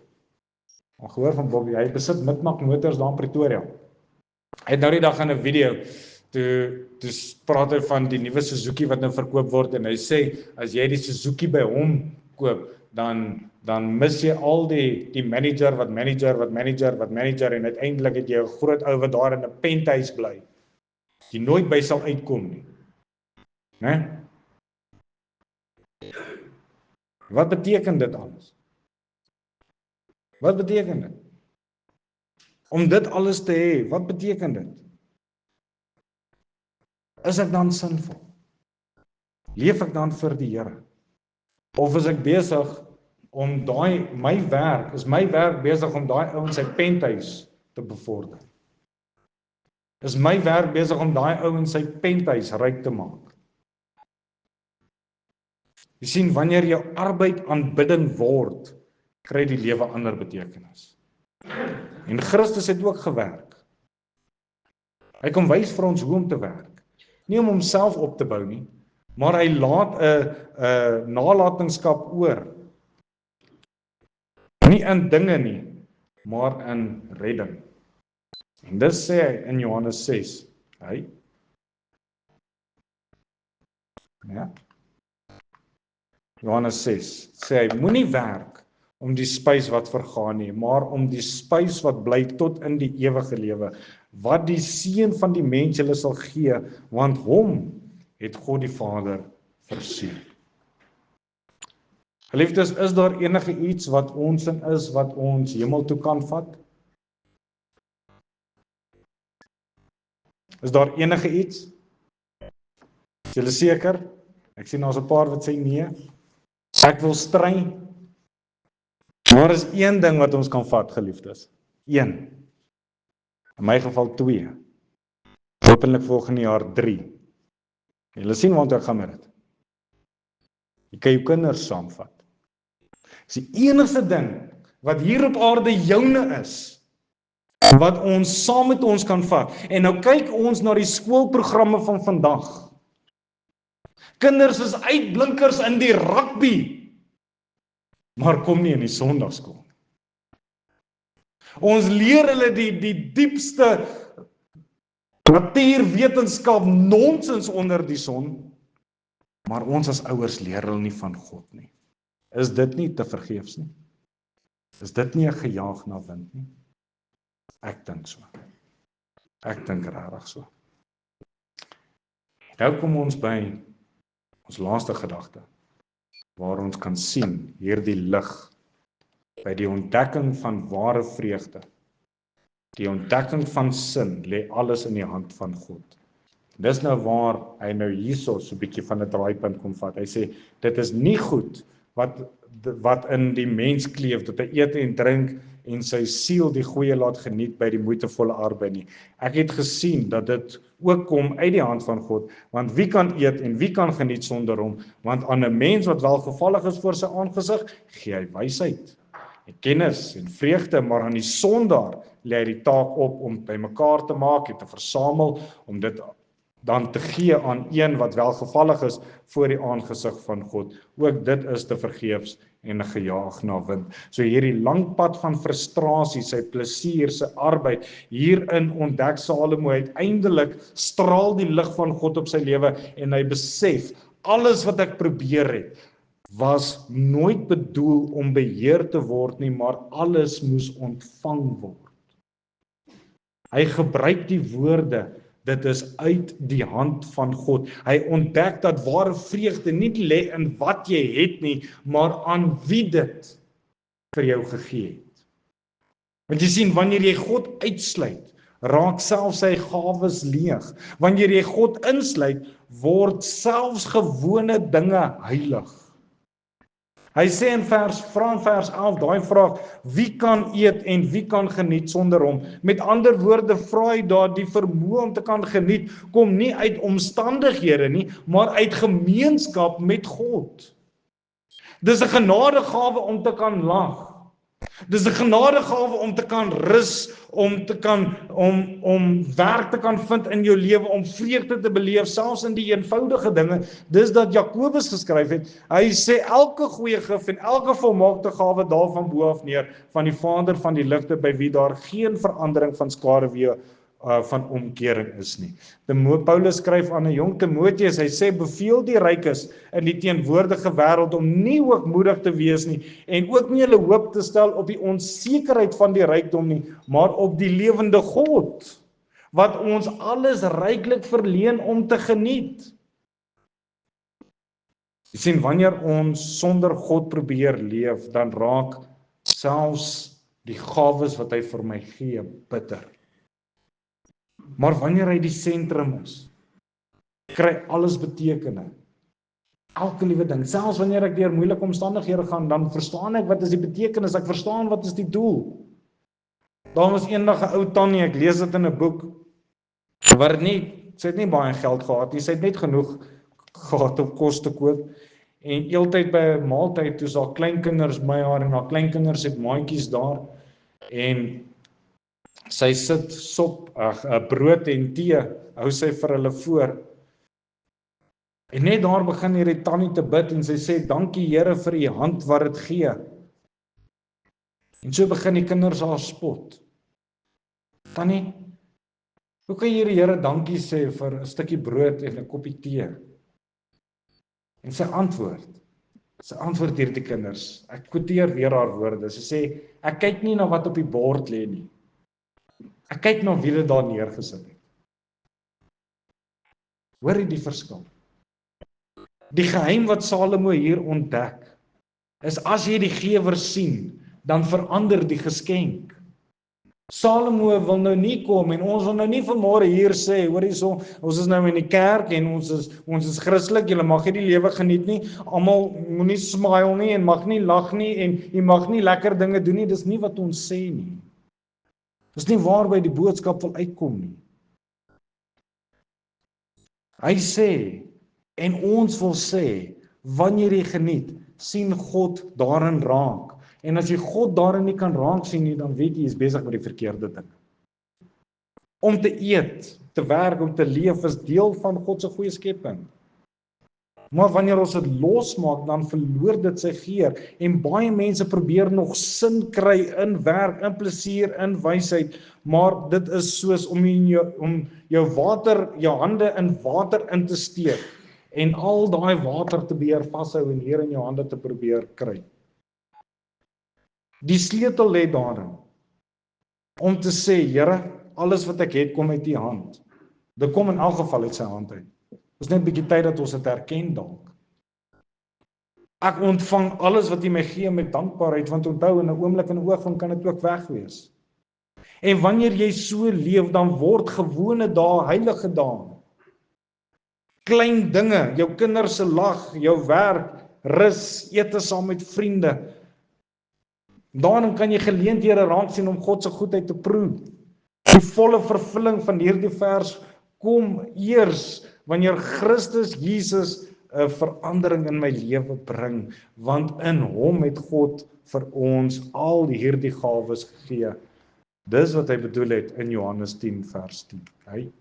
Gehoor van Bobby, hy besit Midmark Motors daar in Pretoria. Hy het nou die dag in 'n video toe praat hy van die nuwe Suzuki wat nou verkoop word en hy sê as jy die Suzuki by hom koop, dan mis jy al die manager wat manager en uiteindelik het jy 'n groot ou wat daar in 'n penthuis bly, die nooit by sal uitkom nie. Né? Wat beteken dit alles? Wat beteken dit? Om dit alles te hê, wat beteken dit? Is ek dan sinvol? Leef ek dan vir die Here? Of is ek besig om my werk besig om daai ou in sy penthuis te bevorder? Is my werk besig om daai ou in sy penthuis ryk te maak? Jy sien, wanneer jou arbeid aanbidding word, kry die lewe ander betekenis. En Christus het ook gewerk. Hy kom wys vir ons hoe om te werk. Nie om homself op te bou nie, maar hy laat 'n nalatenskap oor. Nie in dinge nie, maar in redding. En dit sê hy in Johannes 6. Ja. Johannes 6 sê hy, moenie werk om die spys wat vergaan nie, maar om die spys wat bly tot in die ewige lewe, wat die Seun van die mens julle sal gee, want hom het God die Vader verseën. Geliefdes, is daar enige iets wat ons in is, wat ons hemel toe kan vat? Is daar enige iets? Is julle seker? Ek sien daar's 'n paar wat sê nee. Ek wil stry. Maar is een ding wat ons kan vat, geliefdes. Een. In my geval 2. Hopelik volgende jaar 3. Julle sien waar ek gaan met dit. Jy kan jou kinders saamvat. Dis die enigste ding wat hier op aarde joune is, wat ons saam met ons kan vat. En nou kyk ons na die skoolprogramme van vandag. Kinders is uitblinkers in die rugby, maar kom nie in die Sondagskool. Ons leer hulle die diepste natuurwetenskap nonsens onder die son, maar ons as ouers leer hulle nie van God nie. Is dit nie te vergeefs nie? Is dit nie 'n gejaag na wind nie? Ek dink so. Ek dink regtig so. Nou kom ons by ons laaste gedagte, waar ons kan sien hierdie lig by die ontdekking van ware vreugde. Die ontdekking van sin lê alles in die hand van God. Dis nou waar hy nou hierso so 'n bietjie van 'n draaipunt kom vat. Hy sê dit is nie goed wat in die mens kleef, dat hy eet en drink en sy siel die goeie laat geniet by die moeitevolle arbeid nie. Ek het gesien dat dit ook kom uit die hand van God, want wie kan eet en wie kan geniet sonder hom? Want aan 'n mens wat welgevallig is voor sy aangesig, gee hy wysheid en kennis en vreugde, maar aan die sondaar lê hy die taak op om bymekaar te maak en te versamel, om dit dan te gee aan een wat welgevallig is voor die aangesig van God. Ook dit is te vergeefs en 'n gejaag na wind. So hierdie lang pad van frustrasie, sy plesier, sy arbeid, hierin ontdek Salomo uiteindelik straal die lig van God op sy lewe en hy besef, alles wat ek probeer het, was nooit bedoel om beheer te word nie, maar alles moes ontvang word. Hy gebruik die woorde, dit is uit die hand van God. Hy ontdek dat ware vreugde nie lê in wat jy het nie, maar aan wie dit vir jou gegee het. Want jy sien, wanneer jy God uitsluit, raak selfs sy gawes leeg. Wanneer jy God insluit, word selfs gewone dinge heilig. Hy sê in vers 11, daai vraag, wie kan eet en wie kan geniet sonder hom? Met ander woorde vra hy daar, die vermoë om te kan geniet, kom nie uit omstandighede nie, maar uit gemeenskap met God. Dis 'n genadegawe om te kan lag. Dis 'n genadegawe om te kan rus, om werk te kan vind in jou lewe, om vreugde te beleef, selfs in die eenvoudige dinge. Dis dat Jakobus geskryf het. Hy sê elke goeie gif en elke volmaakte gawe daal van bo af neer, van die Vader van die ligte, by wie daar geen verandering van skaduwee van omkering is nie. Paulus skryf aan 'n jong Timoteus, hy sê beveel die rykes in die teenwoordige wêreld om nie hoogmoedig te wees nie en ook nie hulle hoop te stel op die onsekerheid van die rykdom nie, maar op die lewende God wat ons alles ryklik verleen om te geniet. Jy sien, wanneer ons sonder God probeer leef, dan raak selfs die gawes wat hy vir my gee bitter. Maar wanneer hy die sentrum is, kry alles betekenis. Elke liewe ding, selfs wanneer ek deur moeilike omstandighede gaan, dan verstaan ek wat is die betekenis, ek verstaan wat is die doel. Daar was eendag 'n ou tannie, ek lees dit in 'n boek, sy het nie baie geld gehad nie, sy het net genoeg gehad om kos te koop, en eeltyd by 'n maaltyd, toe haar kleinkinders by haar, en haar kleinkinders het maatjies daar, en sy sit brood en tee, hou sy vir hulle voor. En net daar begin hierdie tannie te bid, en sy sê, dankie Here vir u hand wat dit gee. En so begin die kinders haar spot. Tannie, hoe kan jy die Here dankie sê vir 'n stukkie brood en 'n koppie tee? En sy antwoord hierdie kinders, ek quoteer weer haar woorde, sy sê, ek kyk nie na wat op die bord lê nie. Ek kyk na wie dit daar neergesit het. Hoor jy die verskil? Die geheim wat Salomo hier ontdek, is as jy die gewer sien, dan verander die geskenk. Salomo wil nou nie kom, en ons wil nou nie vanmôre hier sê, hoor hierso, ons is nou in die kerk, en ons is Christelik, julle mag nie die lewe geniet nie, almal moenie smile nie, en mag nie lag nie, en jy mag nie lekker dinge doen nie, dis nie wat ons sê nie. Dis nie waarby die boodskap wil uitkom nie. Hy sê, en ons wil sê, wanneer jy geniet, sien God daarin raak. En as jy God daarin nie kan raak sien nie, dan weet jy is besig met die verkeerde ding. Om te eet, te werk, om te leef is deel van God se goeie skepping. Maar wanneer ons dit losmaak, dan verloor dit sy geur. En baie mense probeer nog sin kry in werk, in plesier, in wysheid, maar dit is soos om jou hande in water in te steek en al daai water te beheer vashou en hier in jou hande te probeer kry. Die sleutel lê daarin om te sê, Here, alles wat ek het kom uit u hand. Dit kom in elk geval uit sy hand uit. Dit is net 'n bietjie tyd dat ons dit erken dalk. Ek ontvang alles wat u my gee met dankbaarheid, want onthou, in 'n oomblik en 'n oog van kan dit ook weg wees. En wanneer jy so leef, dan word gewone dae heilige dae. Klein dinge, jou kinders se lag, jou werk, rus, ete saam met vriende. Daarin kan jy geleenthede raak sien om God se goedheid te proe. Die volle vervulling van hierdie vers kom eers wanneer Christus Jesus 'n verandering in my lewe bring, want in hom het God vir ons al hierdie gawes gegee. Dis wat hy bedoel het in Johannes 10 vers 10. Hy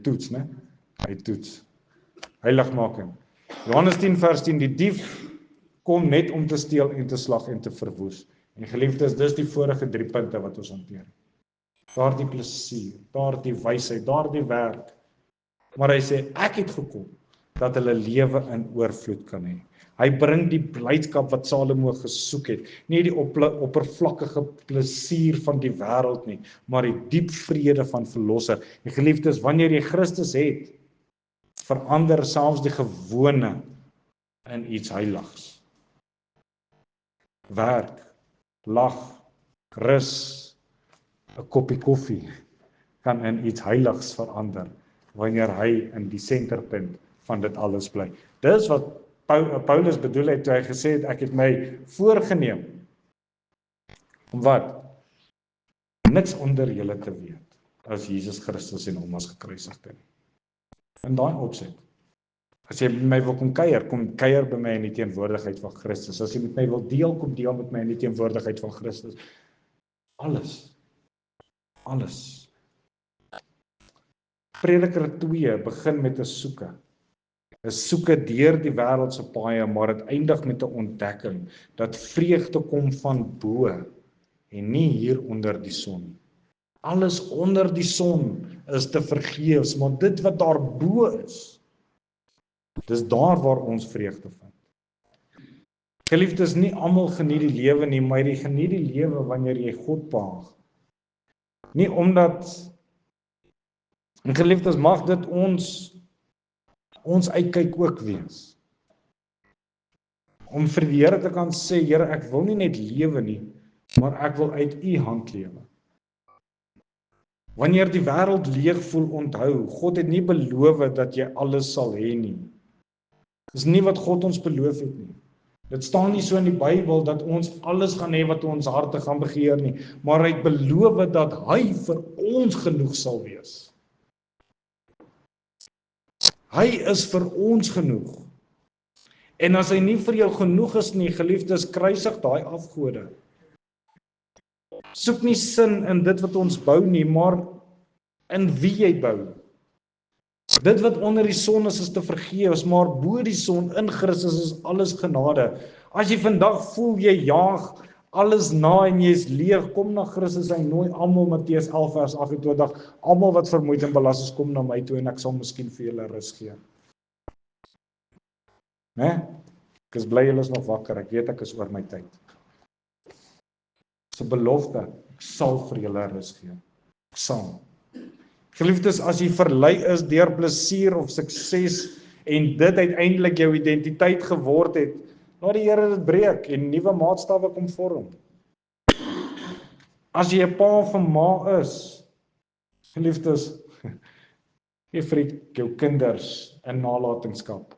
toets, né? Hy toets. Heiligmaking. Johannes 10 vers 10, die dief kom net om te steel en te slag en te verwoes. En geliefdes, dis die vorige 3 punte wat ons hanteer. Daardie plesier, daardie wysheid, daardie werk. Maar hy sê, ek het gekom dat hulle lewe in oorvloed kan hê. Hy bring die blydskap wat Salomo gesoek het, nie die oppervlakkige plesier van die wêreld nie, maar die diep vrede van verlosser. En geliefdes, wanneer jy Christus het, verander selfs die gewone in iets heiligs. Werk, lag, rus, 'n koppie koffie kan in iets heiligs verander wanneer hy in die senterpunt van dit alles bly. Dis wat Paulus bedoel het toe hy gesê het, ek het my voorgenem om wat? Niks onder julle te weet as Jesus Christus en hom as gekruisigde nie. In daai opset. As jy met my wil kom kuier by my in die teenwoordigheid van Christus. As jy met my wil deel, kom deel met my in die teenwoordigheid van Christus. Alles. Prediker 2 begin met 'n soeke. 'n soeke deur die wêreld se paaie, maar dit eindig met 'n ontdekking dat vreugde kom van bo en nie hier onder die son nie. Alles onder die son is te vergeefs, maar dit wat daarbo is, dis daar waar ons vreugde vind. Geliefdes, nie almal geniet die lewe nie, maar jy geniet die lewe wanneer jy God behaag. Nie omdat, en geliefdes, mag dit ons uitkyk ook wees. Om vir die Here te kan sê, Here, ek wil nie net lewe nie, maar ek wil uit U hand lewe. Wanneer die wêreld leeg voel, onthou, God het nie beloof dat jy alles sal hê nie. Dis nie wat God ons beloof het nie. Dit staan nie so in die Bybel dat ons alles gaan hê wat ons harte gaan begeer nie, maar hy het beloof dat hy vir ons genoeg sal wees. Hy is vir ons genoeg. En as hy nie vir jou genoeg is nie, geliefdes, kruisig daai afgode. Soek nie sin in dit wat ons bou nie, maar in wie jy bou. Dit wat onder die son is te vergeefs, maar bo die son in Christus is alles genade. As jy vandag voel jy jaag alles na en jy is leeg, kom na Christus, hy nooi almal, Matteus 11 vers 28, almal wat vermoeid en belas is, kom na my toe en ek sal miskien vir julle rus gee. Né? Ek is bly julle is nog wakker, ek weet ek is oor my tyd. Dis 'n belofte, ek sal vir julle rus gee. Ek sal. Geliefdes, as jy verlei is deur plesier of sukses en dit uiteindelik jou identiteit geword het, laat die Here dit breek en nuwe maatstawwe kom vorm. As jy 'n pa of 'n ma is, geliefdes, gee vir jou kinders 'n nalatenskap.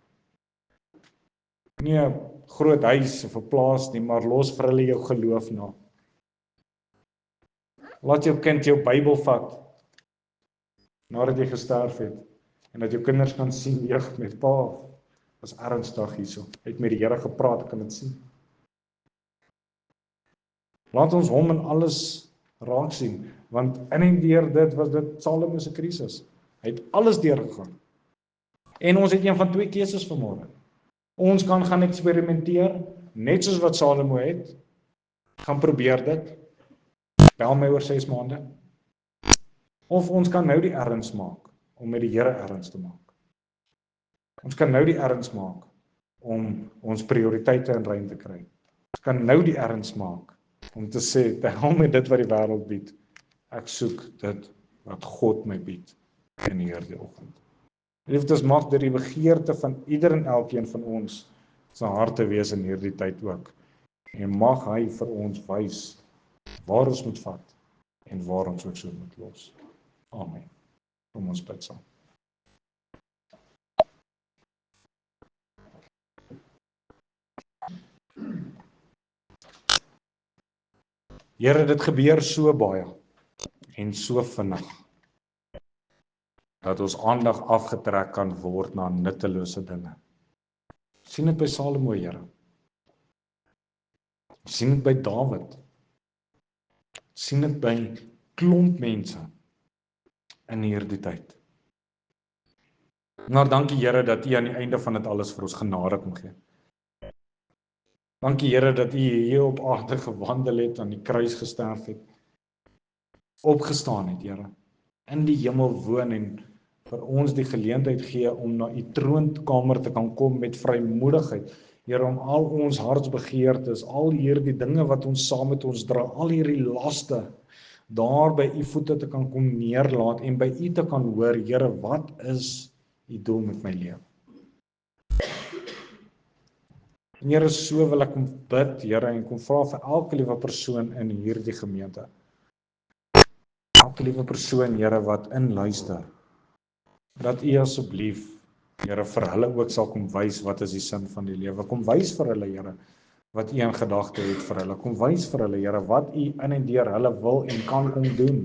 Nie 'n groot huis of 'n plaas nie, maar los vir hulle jou geloof na. Laat jou kind jou Bybel vat nadat jy gesterf het en dat jou kinders kan sien, jeug, met pa was ernstig hierso. Hy het met die Here gepraat, ek kan dit sien. Laat ons hom in alles raak sien, want in en deur dit was dit Salomo se krisis. Hy het alles deurgegaan. En ons het een van twee keuses vanmôre. Ons kan gaan eksperimenteer, net soos wat Salomo het, gaan probeer dit, bel my oor 6 maande, of ons kan nou die erns maak, om met die Here erns te maak. Ons kan nou die erns maak, om ons prioriteite in lyn te kry. Ons kan nou die erns maak, om te sê, te hel met dit wat die wêreld bied, ek soek dit wat God my bied, in hierdie oggend. Liefdes, mag dit die begeerte van ieder en elkeen van ons se harte wees in hierdie tyd ook. En mag hy vir ons wys waar ons moet vat en waar ons ook so moet los. Amen. Kom ons bid saam. Here, dit gebeur so baie en so vinnig, dat ons aandag afgetrek kan word na nuttelose dinge. Sien dit by Salomo, Here. Sien dit by Dawid. Sien dit by klomp mense in hierdie tyd. Maar dankie Here dat U aan die einde van dit alles vir ons genade kom gee. Dankie Here dat U hier op aarde gewandel het, aan die kruis gesterf het, opgestaan het, Here, in die hemel woon en vir ons die geleentheid gee om na U troonkamer te kan kom met vrymoedigheid. Here, om al ons hartsbegeertes, al hierdie dinge wat ons saam met ons dra, al hierdie laste, daar by U voete te kan kom neerlaat en by U te kan hoor, Here, wat is U doel met my lewe? En Here, so wil ek kom bid, Here, en kom vra vir elke liewe persoon in hierdie gemeente. Elke liewe persoon, Here, wat inluister, dat U asseblief, Here, vir hulle ook sal kom wys wat is die sin van die lewe. Kom wys vir hulle, Here, wat U in gedagte het vir hulle. Kom wys vir hulle, Here, wat U in en deur hulle wil en kan kom doen.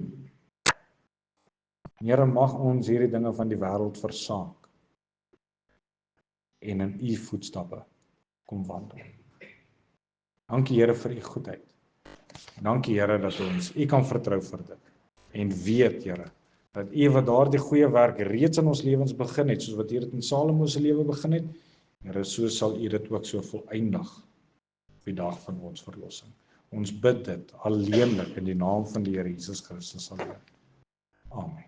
Here, mag ons hierdie dinge van die wêreld versaak en in U voetstappe kom wandel. Dankie Here vir U goedheid. Dankie Here dat ons U kan vertrou vir dit en weet, Here, dat U wat daardie goeie werk reeds in ons lewens begin het, soos wat U dit in Salomo se lewe begin het, Here, so sal U dit ook so volëindig op die dag van ons verlossing. Ons bid dit alleenlik in die naam van die Here Jesus Christus alleen. Amen.